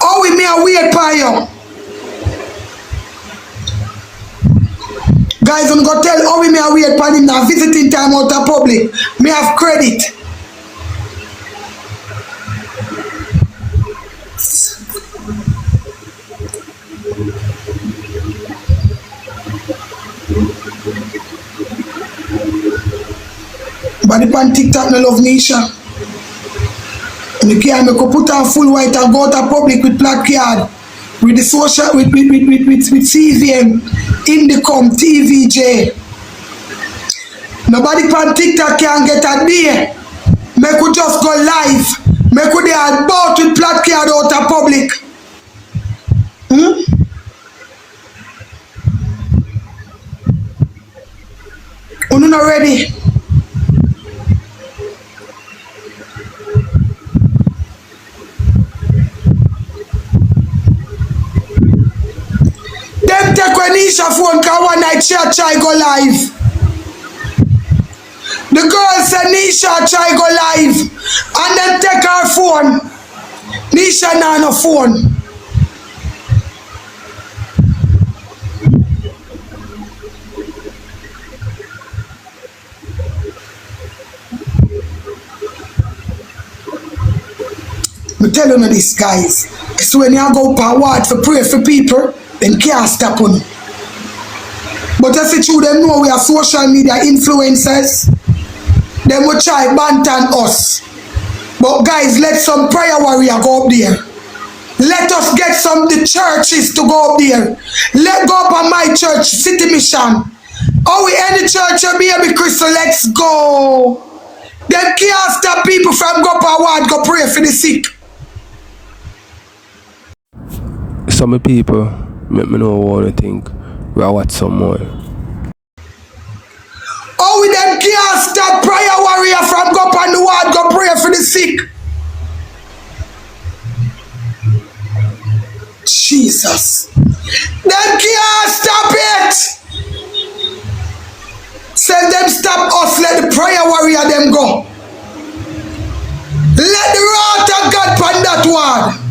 Oh, we may wait for you. Guys, I'm going to tell how we may wait for him now. Visiting time out of public. May have credit. But the pan TikTok no love Neisha. And you can't make put on full white and go to public with placard. With the social with CVM, Indicom, TVJ. Nobody pan TikTok can get a day. Make we just go live. Make we dey bout with placard out of public. not ready. Them take when Neisha phone cause one night she try go live. The girl said Neisha try go live and then take her phone. Neisha nah no phone. Me tell you this, guys. So when you go per word to pray for people, then can't stop on. But if it's true, them know we are social media influencers, then we try bantan us. But guys, let some prayer warrior go up there. Let us get some the churches to go up there. Let go up on my church, City Mission. Oh, we any church, baby Crystal, let's go. Them can't stop people from go per word, go pray for the sick. Some people make me know what to think. We are watch some more. Oh, we them can't stop prayer warrior from go up on the word, go pray for the sick. Jesus. Them can't stop it. Say them stop us, let the prayer warrior them go. Let the wrath of God pan that word.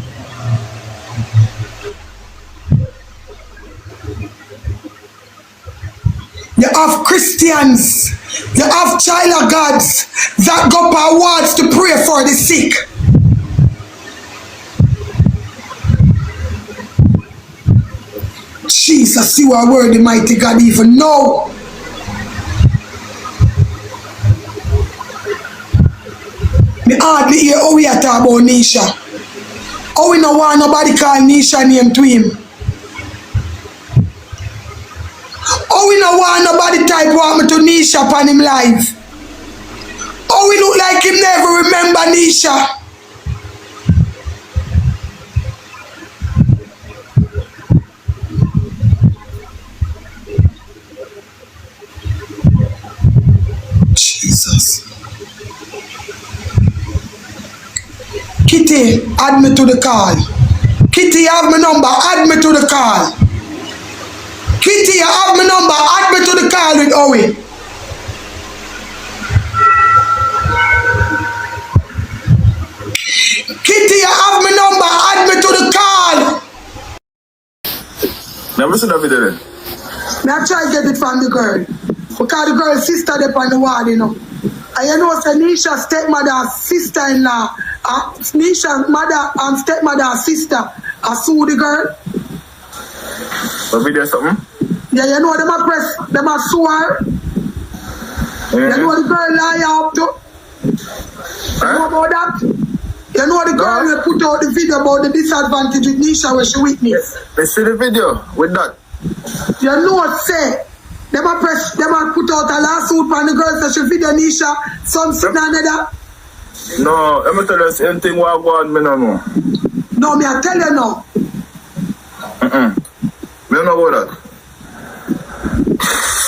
You have Christians, you have child of gods that go per words to pray for the sick. Jesus, you are worthy, mighty God, even know. Me hardly hear how we talk about Neisha. How we no want nobody call Neisha name to him. Oh, we no want nobody type want me to Neisha upon him live. Oh, we look like him never remember Neisha. Jesus. Kitty, add me to the call. Kitty, you have my number, add me to the call. Kitty, you have my number, add me to the call with Owie. Kitty, you have my number, add me to the call. Never seen that video then. Now I try to get it from the girl. Because the girl's sister up on the ward, you know. And you know, say Neisha's stepmother, sister-in-law, Neisha's mother and stepmother, sister, sue the girl. What video something? Yeah, you know them a press, them a sue her. Yeah. You know the girl lie up to. You know about that? You know the girl will put out the video about the disadvantage with Neisha where she witnessed. Let's see the video with that. You know say, them a press, them a put out a lawsuit on the girl so she video Neisha, something and that. No, let me tell you the same thing what I want me no more. No, me I tell you now. Me don't know about that.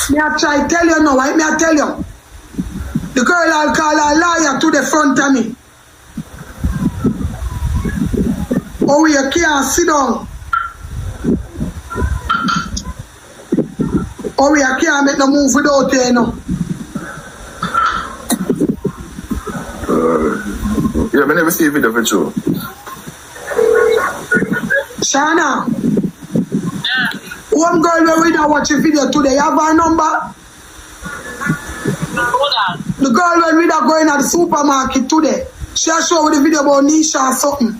Me I try tell you now, right? Me I tell you. The girl I'll call a liar to the front of me. Oh, you can't sit down. Oh, we can't make no move without you, no. Yeah, I never see a video for sure. Shana. One girl will read and watch a video today. You have her number? The girl will read and go in at the supermarket today. She will show the video about Neisha or something.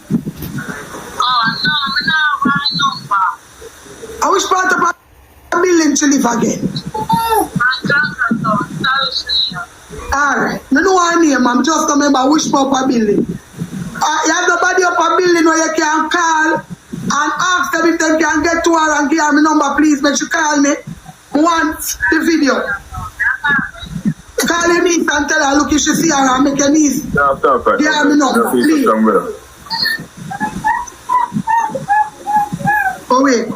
I wish part of a building to live again. Alright. I know her name. I'm just remember which part of a building. You have nobody up a building where you can call and ask them if they can get to her and give her my number, please. Make you call me once the video. Call your niece and tell her, look, you should see her and make your niece. Give her my number, please. Oh, wait.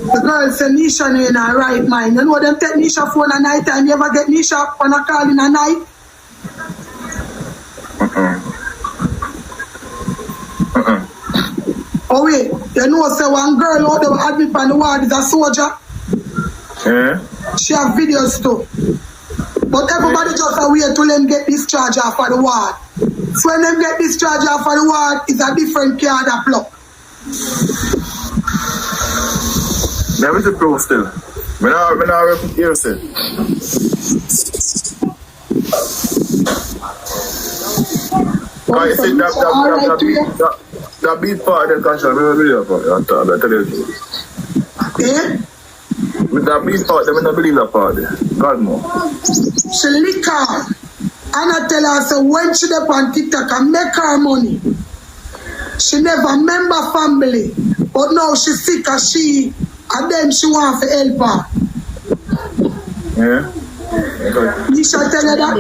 The girl say Neisha no in her right mind. You know them take Neisha phone at night time. You ever get Neisha on a call in a night? Oh wait, you know say one girl out there admit on the ward is a soldier. Yeah. She have videos too. But everybody just wait till them get discharged off of the ward. So when them get discharged off of the ward, it's a different card of pluck. Now what's the proof still? When I repeat yourself. Can you see that beat part of the Kasha? I tell you. Eh? With that beat part, I don't believe that part there. God no. She lick her. And I tell her, so when she up on TikTok and make her money, she never member family. But now she sick as she, and then she want to help her. Yeah? Neisha tell her that?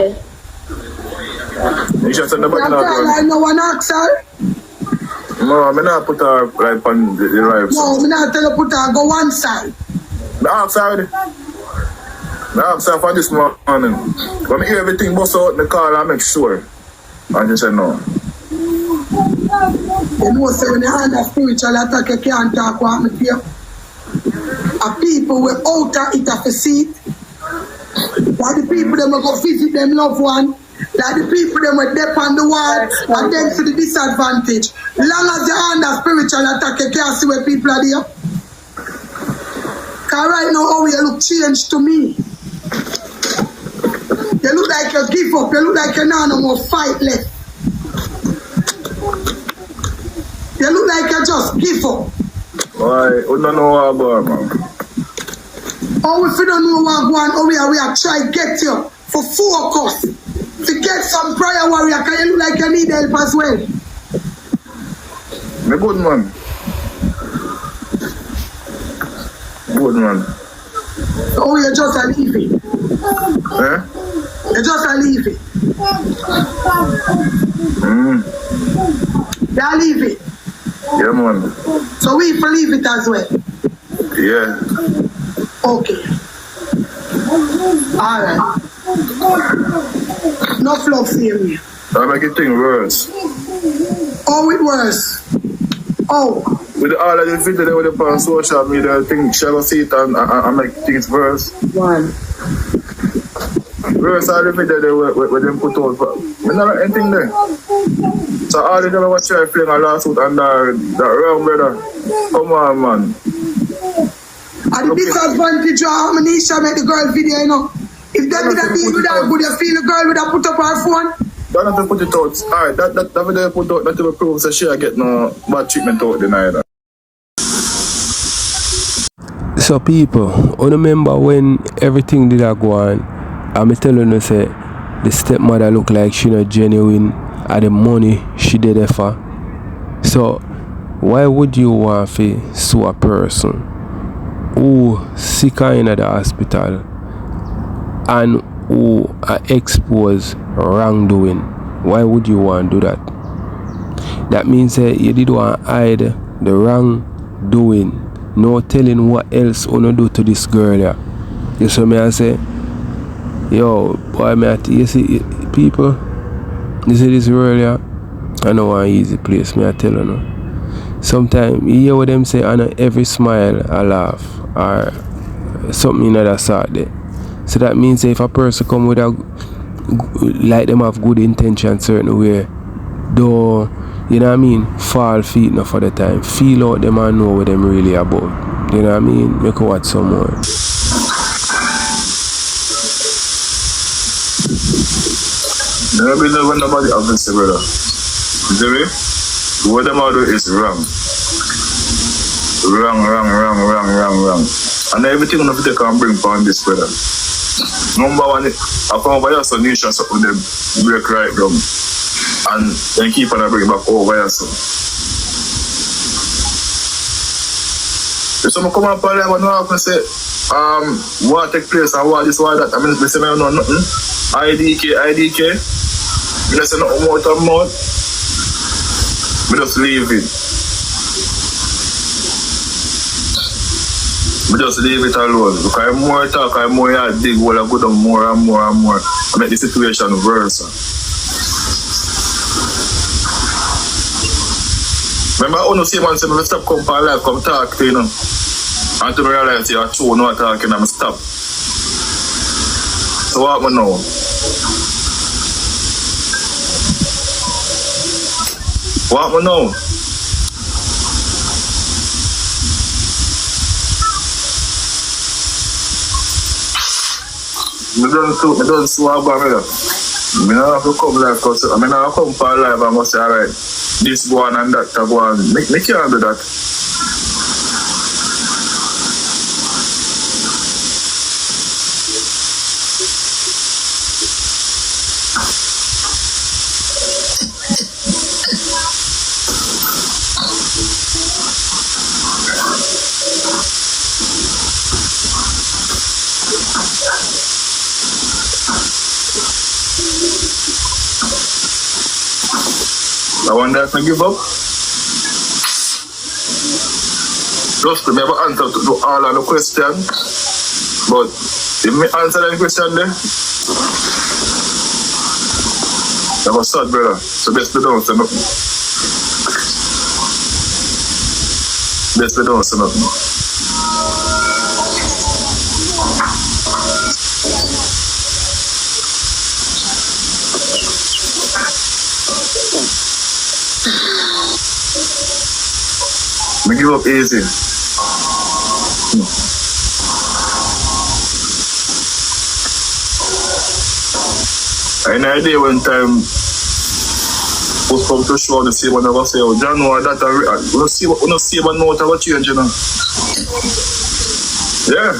Neisha said nobody not I no one ask her? No, I'm not put her like on the right No, I'm not tell her put her go one side. I asked her for this morning. When I hear everything bust out in the car, I make sure. And she said no. You know, say when you under spiritual attack, you can't talk what me feel. A people will out of it of a seat. Like the people them will go visit them loved one. Like the people them will dip on the wall and then to the disadvantage. Long as you under spiritual attack, you can't see where people are there. Cause right now how you look changed to me. You look like you give up, you look like you now no more fight left. You look like you just give up. Why? You don't know what about, man. Oh, if you don't know what going on, we are trying to get you for focus. To get some prayer warrior, can you look like you need help as well? Me good man. Good man. Oh, you just a leave it. Eh? You just a leave it. You leave it. Yeah, man. So we leave it as well. Yeah. Okay. Alright. No flux here. I make it thing worse. Oh, it worse. Oh. With all of the video with the on social media, I think she will see it and make things worse. One. Worse all the video they where them put out. But we not anything there. So all the time I watch her playing a lawsuit and that wrong brother. Come on, man. And the disadvantage of how Neisha make the girl video, you know. If that did a deal with that, would you feel the girl would have put up her phone? Don't have to put it out. Alright, that video put out, that will prove that she get no bad treatment out there neither. So people, I remember when everything did go on, I'm telling you say the stepmother look like she not genuine and the money she did it for. So why would you want to sue a person who sick in the hospital and who are exposed wrongdoing? Why would you want to do that? That means that you did want to hide the wrongdoing, no telling what else you want to do to this girl here. You see me I say, yo, boy, you see people, you see this world here, I know one easy place, me I tell you no. Sometimes you hear what them say, and every smile I laugh or something in that sort there. So that means if a person come with a like them have good intention certain way, though, you know what I mean, fall feet enough for the time, feel out them and know what them really about. You know what I mean? Make watch some more. Never been never nobody obviously, brother. You see me? What them all do is wrong. Wrong. And everything on the video can bring upon this, brother. Number one, I found by us on Neisha so with them break right down. And then keep on bring back over here so. If someone come up and I know and say, what take place and what this, what that, I mean, they say I don't know nothing. IDK. I don't say nothing more to mouth. I just leave it. I just leave it alone. Because the more I talk, the more I dig, well, I go down more and more and more. I make the situation worse. Remember, I don't see man say, I stop come for life, come talk to you know. And to realize you're true, no talking, I'm stop. So what me now? What me now? I don't see what I'm going to do. I don't have to come live because I mean, I come for live and I say, alright, this go on and that go on. Me can't do that. I wonder if I give up. Just to never answer to all of the questions. But if me answer any question there, I was sad, brother. So best we don't say nothing. Best we don't say nothing. I give up easy. I had an idea one time was come to show the same one I was saying, oh, John, what that we don't see one note of a change, you know. Yeah.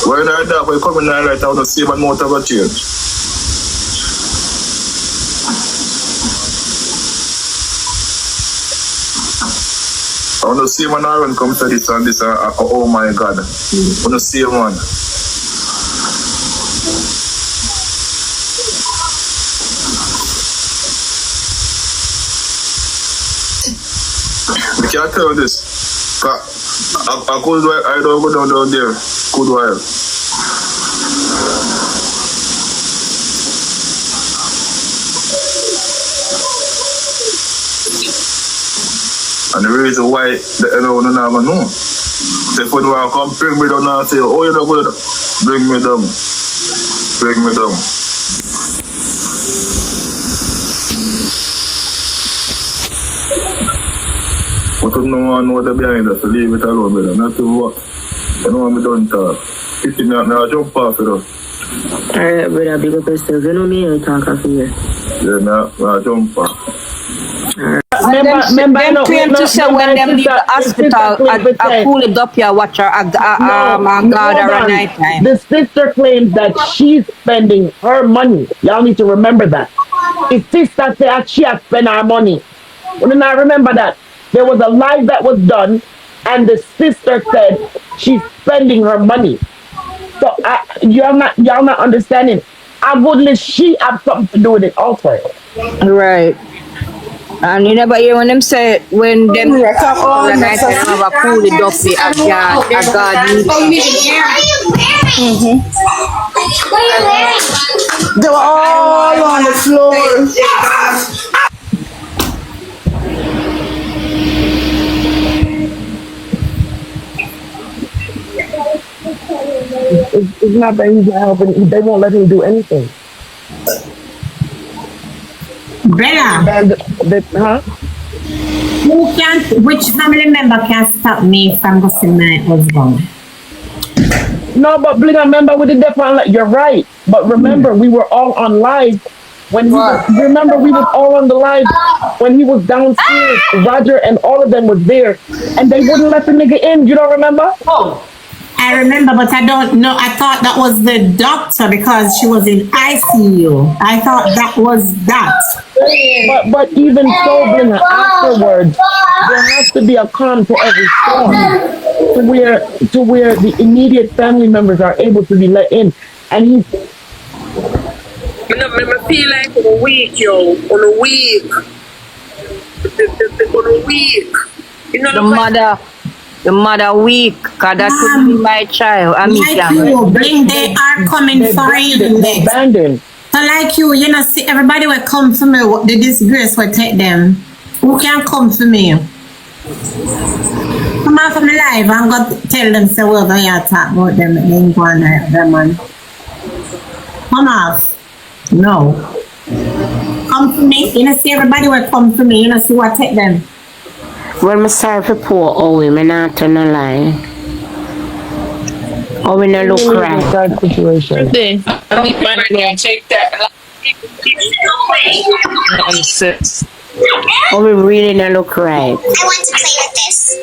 When I that we come in and write, I don't see one note of a change. I want to see one Aaron come to this and this oh my God. I want to see one. I can't tell this. I could I don't go down there. Good while. And the reason why everyone don't ever know. If you want to come bring me down and say, oh, you're not good, bring me down. Bring me down. But you don't want to know the behind us, so leave it alone, brother. Not to what. You know what I don't talk. 50 minutes, now jump off it up. Alright, brother, big up yourself. You know me, I talk off here. Yeah, now jump off. Remember, them claim to say when them leave the hospital, I pull it up here, watch her at God around night time. The sister claims that she's spending her money. Y'all need to remember that. The sister said she has spent her money. We do not remember that. There was a live that was done, and the sister said she's spending her money. So y'all not understanding. I wouldn't she have something to do with it also. Right. And you never hear when them say when them talk all the night they have a cool it up the a God They were all on the floor. It's not that he's not helping. They won't let him do anything. Brother, which family member can stop me from going to my husband? No, but Blinga, remember we did that one. You're right, but remember we were all on live when he was, remember we was all on the live when he was downstairs. Roger and all of them was there, and they wouldn't let the nigga in. You don't remember? Oh. I remember, but I don't know. I thought that was the doctor because she was in ICU. I thought that was that. But even so, Blinga, afterwards, there has to be a calm to every storm to where the immediate family members are able to be let in. And he's... I feel like on a week, yo. On a week. On a week. You know, the mother. The mother weak, cause that could be my child. I mean, like you, bling, they are coming for you next. So like you know, see everybody will come for me. The disgrace will take them. Who can come for me? Come out from the live and go tell them so we're going to talk about them and then go on them man. Come off. No. Come for me. You know, see everybody will come for me. You know, see what take them. When I start for poor Owie, I not turn a lie. Owie no look right. Situation. Take that. Owie really no look right. I want to play with this.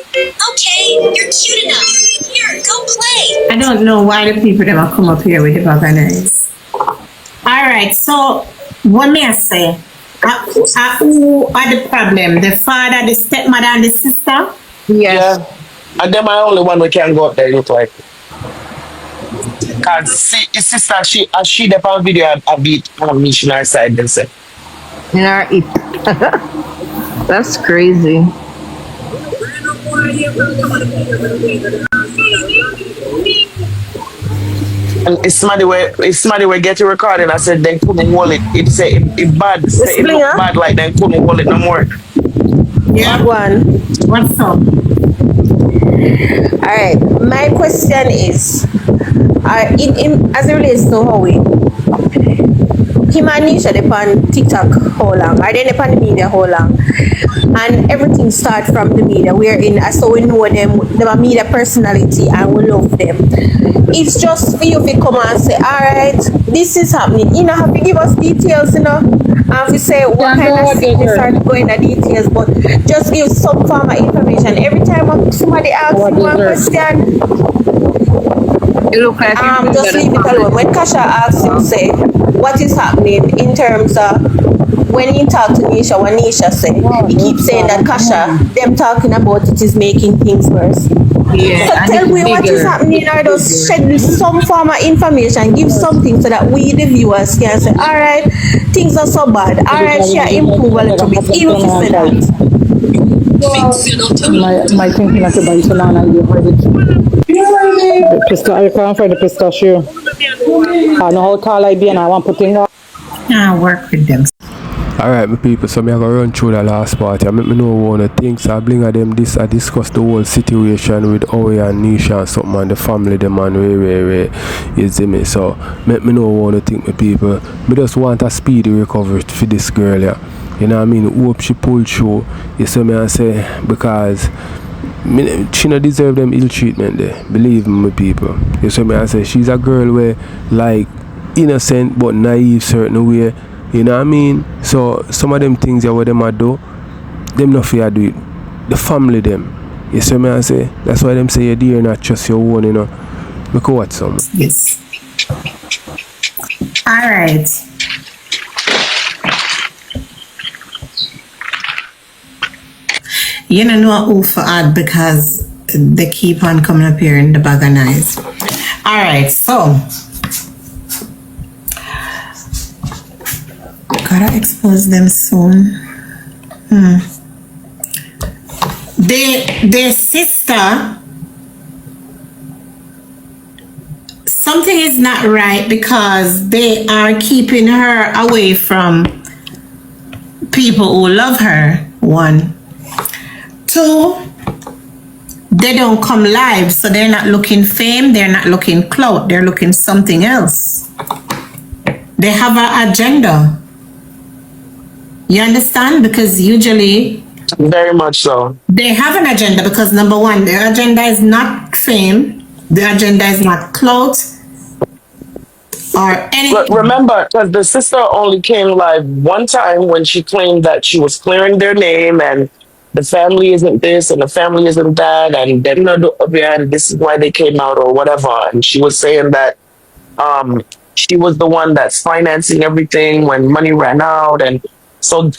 Okay, you're cute enough. Here, go play. I don't know why the people that will come up here with the organize. Alright, so what may I say? Who are the problem? The father, the stepmother, and the sister? Yes. Yeah. And them are the only one who can go up there, look like. Cause see, his sister, she the on video a beat on missionary side, they say. In our eat. That's crazy. And it's somebody where get a recording. I said they couldn't hold it. It say it bad. Say it look bad like they couldn't hold it no more. Yeah. What's up? Alright, my question is, as it relates to Howie, him and Neisha they on TikTok how long? Are they on the media how long? And everything starts from the media. So we know them a media personality and we love them. It's just for you to come and say, alright, this is happening. You know, have to give us details, you know. And we say what kind of sickness start going into details, but just give some form of information. Every time somebody asks you one question, you look like just leave it alone. When Kasha asks him, say, what is happening in terms of when he talked to Neisha, what Neisha said, he keeps saying that Kasha, them talking about it is making things worse. Yeah, so tell me what is happening, or just shed some form of information, give something so that we the viewers can say, alright, things are so bad, alright, she improve a little bit, even if you say that. My thinking like a bunch of banana, you heard it. The pistachio, I can't find the pistachio. I know how tall I be and I want to put in. I work with them. Alright, my people, so I'm going to run through the last part. I make me know one of the things. I blinga them this. I discuss the whole situation with Owie and Neisha and something, and the family, the man, way. You see me? So, make me know one of the things, my people. I just want a speedy recovery for this girl, yeah. You know what I mean? Hope she pulled through. You see me? I say, because she not deserve them ill treatment there. Believe me, my people. You see me? I say, she's a girl where, like, innocent but naive certain way. You know what I mean? So some of them things what them a do, them not fear do it. The family them. You see me I say? That's why them say you dare not trust your own, you know. Look what some. Yes. Alright. You don't know who for add because they keep on coming up here in the bag of nice. Alright, so gotta expose them soon. Their sister, something is not right because they are keeping her away from people who love her. 1, 2, they don't come live, so they're not looking fame, they're not looking clout, they're looking something else. They have an agenda. You understand? Because usually... Very much so. They have an agenda because, number 1, their agenda is not fame. Their agenda is not clout or anything. But remember, because the sister only came live one time when she claimed that she was clearing their name and the family isn't this and the family isn't that and then this is why they came out or whatever. And she was saying that she was the one that's financing everything when money ran out. And so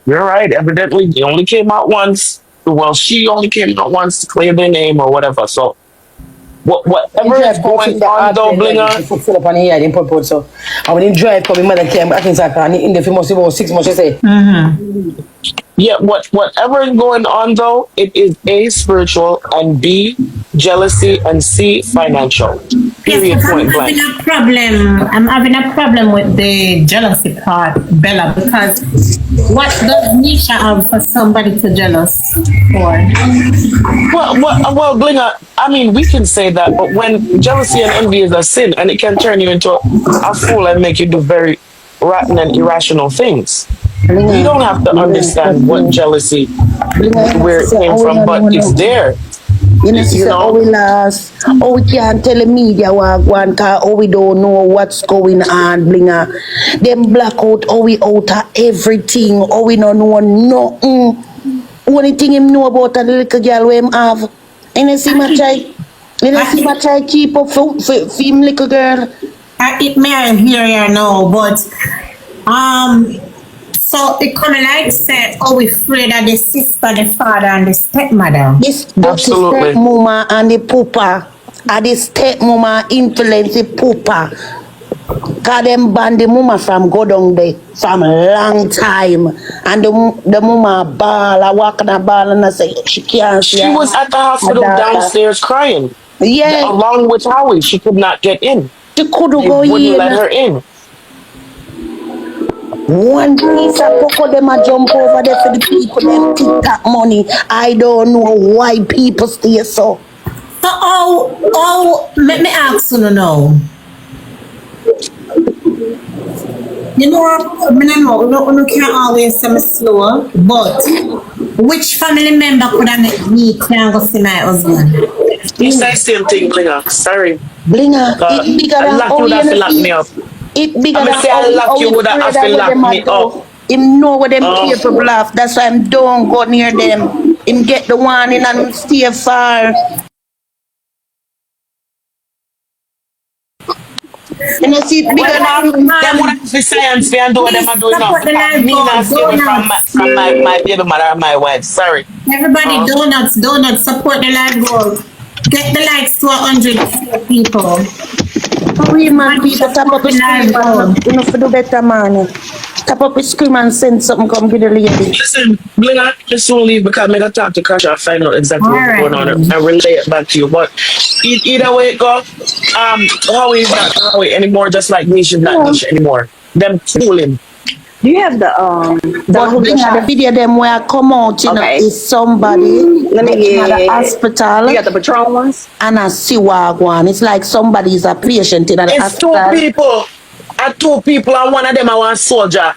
you're right. Evidently, they only came out once. Well, she only came out once to clear their name or whatever. So Whatever is going on though, Blinga. Full up on here, they put so. And when he drive, come, mother came back inside, and in the film must be about 6 months, she say. Yeah, whatever is going on though, it is A, spiritual, and B, jealousy, and C, financial. Period. Yes, Point blank. I'm having a problem with the jealousy part, Bella, because what does Neisha have for somebody to jealous for? Well, Blinga, I mean, we can say that, but when jealousy and envy is a sin, and it can turn you into a fool and make you do very rotten and irrational things. You don't have to understand what jealousy, where it came from, but it's there. You know, we lost. Oh, we can't tell the media what one car. Oh, we don't know what's going on, Blinga. Them blackout. Oh, we out of everything. Oh, we don't know nothing. Only thing him know about the little girl we him have. And you see my child. You see my child keep up for him little girl. It may hear you now, but so it come like say, oh, we afraid of the sister, the father, and the stepmother. This stepmama and the poopa, and the stepmama influence the poopa. Cause them ban the mama from go down there from a long time, and the mama ball, I walk on a ball, and I say she can't. She was at the hospital downstairs crying. Yeah, along with Owie, she could not get in. She couldn't go in. Wouldn't let her in. One piece of cocoa, them a jump over there for the people, them TikTok money. I don't know why people stay so. Let me ask you now. You know, I can't always say me slow, but which family member could I make me can't go see my husband? You say same thing, Blinga. Sorry. Blinga, it's bigger than how you lock me up. It bigger than how you would have to lock me up. Him know what them people laugh. That's why I'm don't go near them. Him get the warning and him stay far. And I see it bigger than them would have to science for and do what them are doing now. Me not stay from my baby mother and my wife. Sorry. Everybody, donuts, support the live goal. Get the likes to 100 people. We man, people tap up with scream, you know, for the better man. Tap up with scream and send something come to the lady. Listen, Blinga, just soon leave because I'm going to talk to Kasha and find out exactly what's going on and relay it back to you. But either way it go, Owie is not Owie anymore, just like Neisha is not Neisha anymore. Them fooling. Do you have the the video them where I come out, you know, is somebody let me get in the hospital. You got the Patron ones? And a Siwag one. It's like somebody is a patient in the hospital. It's two people and one of them I want soldier.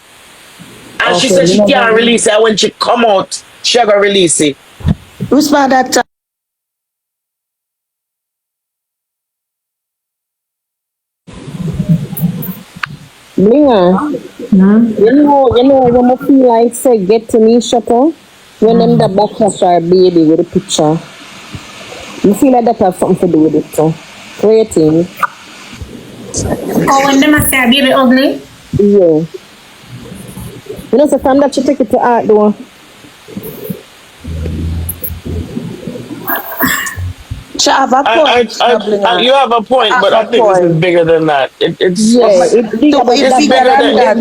And she said she can't release it. When she come out, she gonna release it. Who's by that time? Blinga, you know when I feel like say get to Neisha when them the back of our baby with a picture. You feel like that have something to do with it too. Creating. Oh, when them say our baby ugly? Yeah. You know, so from that you take it to art though. You have a point. You have a point, but I think this is bigger than that. It's bigger than that.